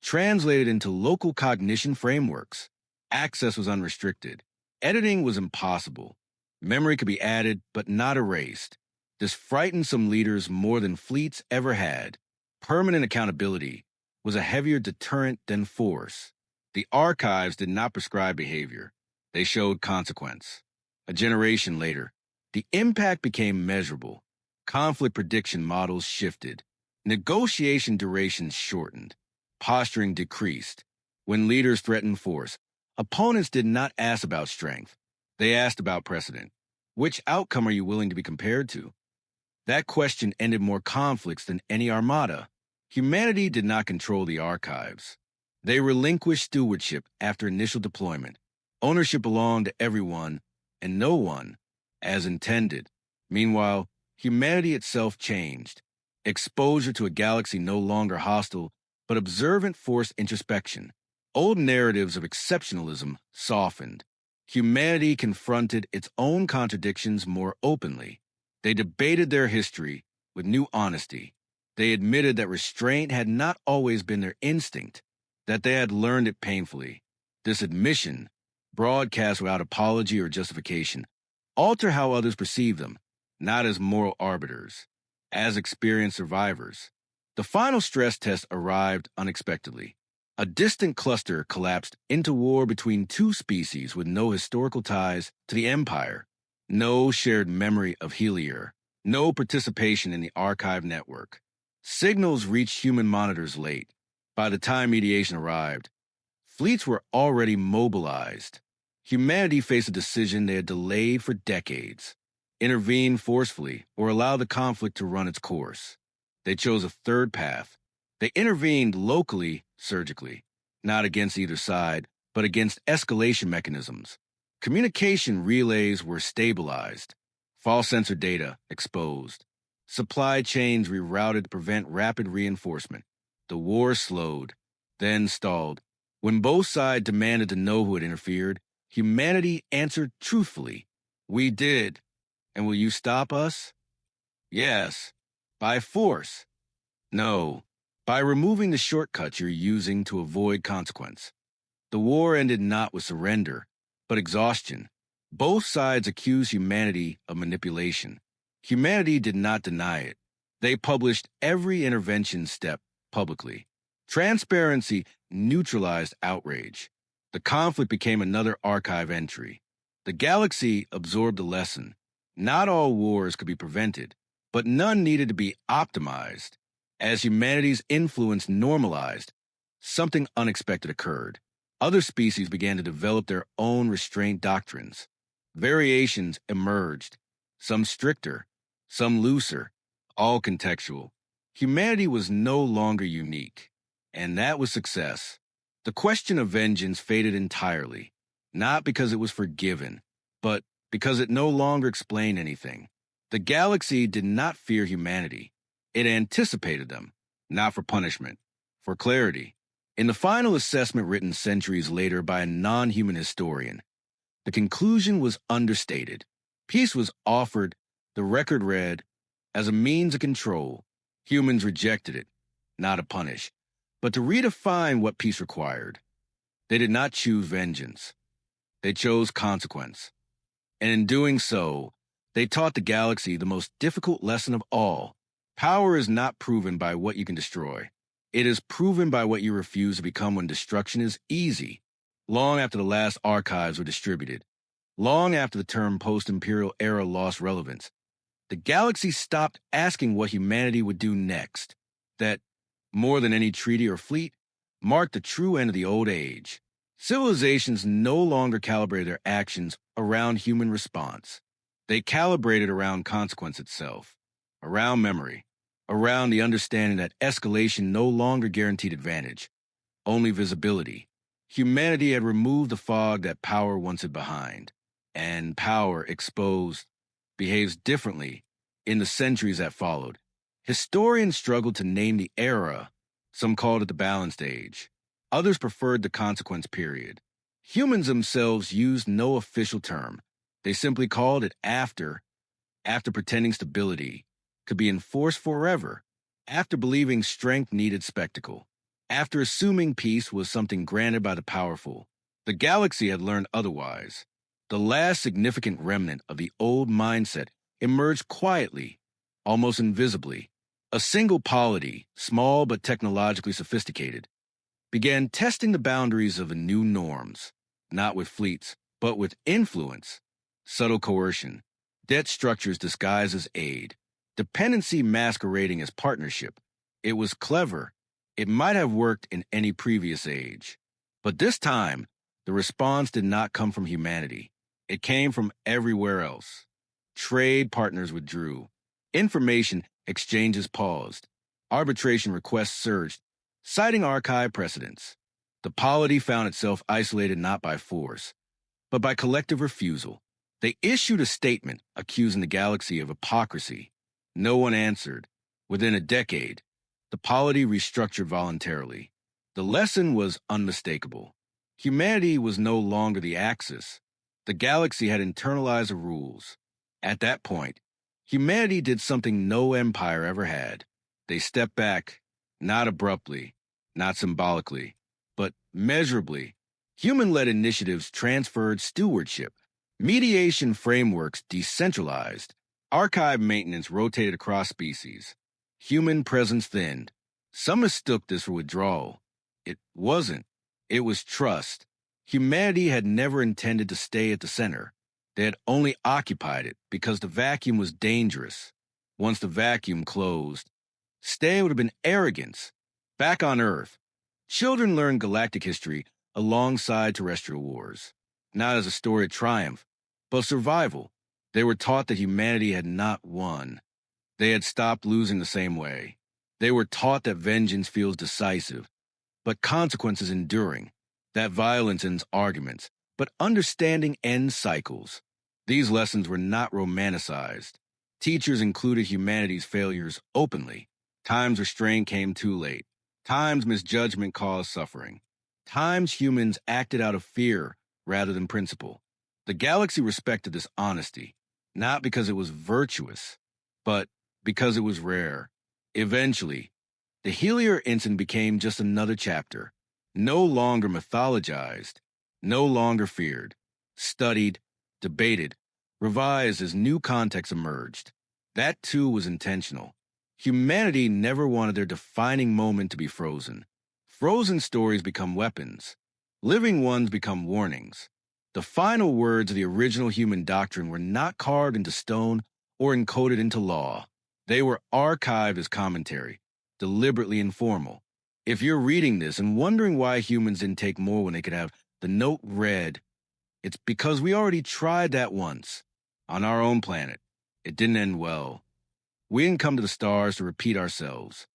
translated into local cognition frameworks. Access was unrestricted. Editing was impossible. Memory could be added, but not erased. This frightened some leaders more than fleets ever had. Permanent accountability was a heavier deterrent than force. The archives did not prescribe behavior. They showed consequence. A generation later, the impact became measurable. Conflict prediction models shifted. Negotiation durations shortened. Posturing decreased. When leaders threatened force, opponents did not ask about strength. They asked about precedent. Which outcome are you willing to be compared to? That question ended more conflicts than any armada. Humanity did not control the archives. They relinquished stewardship after initial deployment. Ownership belonged to everyone and no one, as intended. Meanwhile, humanity itself changed. Exposure to a galaxy no longer hostile, but observant forced introspection. Old narratives of exceptionalism softened. Humanity confronted its own contradictions more openly. They debated their history with new honesty. They admitted that restraint had not always been their instinct, that they had learned it painfully. This admission, broadcast without apology or justification, altered how others perceive them, not as moral arbiters, as experienced survivors. The final stress test arrived unexpectedly. A distant cluster collapsed into war between two species with no historical ties to the Empire, no shared memory of Helier, no participation in the archive network. Signals reached human monitors late. By the time mediation arrived, fleets were already mobilized. Humanity faced a decision they had delayed for decades: intervene forcefully or allow the conflict to run its course. They chose a third path. They intervened locally, surgically, not against either side, but against escalation mechanisms. Communication relays were stabilized. False sensor data exposed. Supply chains rerouted to prevent rapid reinforcement. The war slowed, then stalled. When both sides demanded to know who had interfered, humanity answered truthfully. We did. And will you stop us? Yes. By force. No. By removing the shortcuts you're using to avoid consequence. The war ended not with surrender, but exhaustion. Both sides accused humanity of manipulation. Humanity did not deny it. They published every intervention step publicly. Transparency neutralized outrage. The conflict became another archive entry. The galaxy absorbed the lesson. Not all wars could be prevented, but none needed to be optimized. As humanity's influence normalized, something unexpected occurred. Other species began to develop their own restraint doctrines. Variations emerged, some stricter, some looser, all contextual. Humanity was no longer unique, and that was success. The question of vengeance faded entirely, not because it was forgiven, but because it no longer explained anything. The galaxy did not fear humanity. It anticipated them, not for punishment, for clarity. In the final assessment written centuries later by a non-human historian, the conclusion was understated. Peace was offered, the record read, as a means of control. Humans rejected it, not to punish, but to redefine what peace required. They did not choose vengeance. They chose consequence. And in doing so, they taught the galaxy the most difficult lesson of all. Power is not proven by what you can destroy. It is proven by what you refuse to become when destruction is easy. Long after the last archives were distributed, long after the term post-imperial era lost relevance, the galaxy stopped asking what humanity would do next. That, more than any treaty or fleet, marked the true end of the old age. Civilizations no longer calibrated their actions around human response. They calibrated around consequence itself, around memory, around the understanding that escalation no longer guaranteed advantage, only visibility. Humanity had removed the fog that power once hid behind, and power, exposed, behaves differently in the centuries that followed. Historians struggled to name the era. Some called it the balanced age. Others preferred the consequence period. Humans themselves used no official term. They simply called it after pretending stability could be enforced forever, after believing strength needed spectacle, after assuming peace was something granted by the powerful. The galaxy had learned otherwise. The last significant remnant of the old mindset emerged quietly, almost invisibly. A single polity, small but technologically sophisticated, began testing the boundaries of the new norms, not with fleets, but with influence, subtle coercion, debt structures disguised as aid, dependency masquerading as partnership. It was clever. It might have worked in any previous age. But this time, the response did not come from humanity. It came from everywhere else. Trade partners withdrew. Information exchanges paused. Arbitration requests surged, citing archive precedents. The polity found itself isolated not by force, but by collective refusal. They issued a statement accusing the galaxy of hypocrisy. No one answered. Within a decade, the polity restructured voluntarily. The lesson was unmistakable. Humanity was no longer the axis. The galaxy had internalized the rules. At that point, humanity did something no empire ever had. They stepped back, not abruptly, not symbolically, but measurably. Human-led initiatives transferred stewardship. Mediation frameworks decentralized. Archive maintenance rotated across species. Human presence thinned. Some mistook this for withdrawal. It wasn't. It was trust. Humanity had never intended to stay at the center. They had only occupied it because the vacuum was dangerous. Once the vacuum closed, staying would have been arrogance. Back on Earth, children learned galactic history alongside terrestrial wars, not as a story of triumph, but survival. They were taught that humanity had not won. They had stopped losing the same way. They were taught that vengeance feels decisive, but consequences enduring, that violence ends arguments, but understanding ends cycles. These lessons were not romanticized. Teachers included humanity's failures openly. Times restraint came too late. Times misjudgment caused suffering. Times humans acted out of fear rather than principle. The galaxy respected this honesty, not because it was virtuous, but because it was rare. Eventually, the Helier incident became just another chapter, no longer mythologized, no longer feared, studied, debated, revised as new contexts emerged. That too was intentional. Humanity never wanted their defining moment to be frozen. Frozen stories become weapons. Living ones become warnings. The final words of the original human doctrine were not carved into stone or encoded into law. They were archived as commentary, deliberately informal. If you're reading this and wondering why humans didn't take more when they could have the note read, it's because we already tried that once, on our own planet. It didn't end well. We didn't come to the stars to repeat ourselves.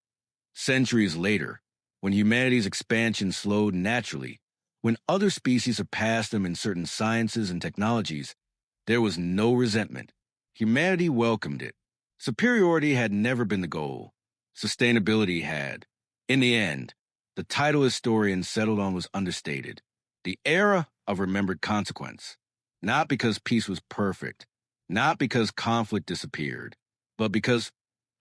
Centuries later, when humanity's expansion slowed naturally, when other species surpassed them in certain sciences and technologies, there was no resentment. Humanity welcomed it. Superiority had never been the goal. Sustainability had. In the end, the title historians settled on was understated. The era of remembered consequence. Not because peace was perfect, not because conflict disappeared, but because,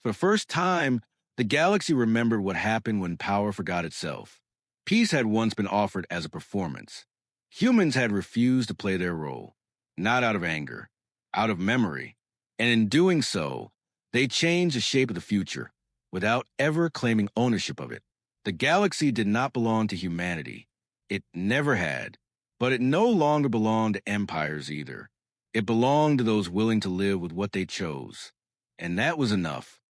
for the first time, the galaxy remembered what happened when power forgot itself. Peace had once been offered as a performance. Humans had refused to play their role, not out of anger, out of memory. And in doing so, they changed the shape of the future without ever claiming ownership of it. The galaxy did not belong to humanity. It never had. But it no longer belonged to empires either. It belonged to those willing to live with what they chose. And that was enough.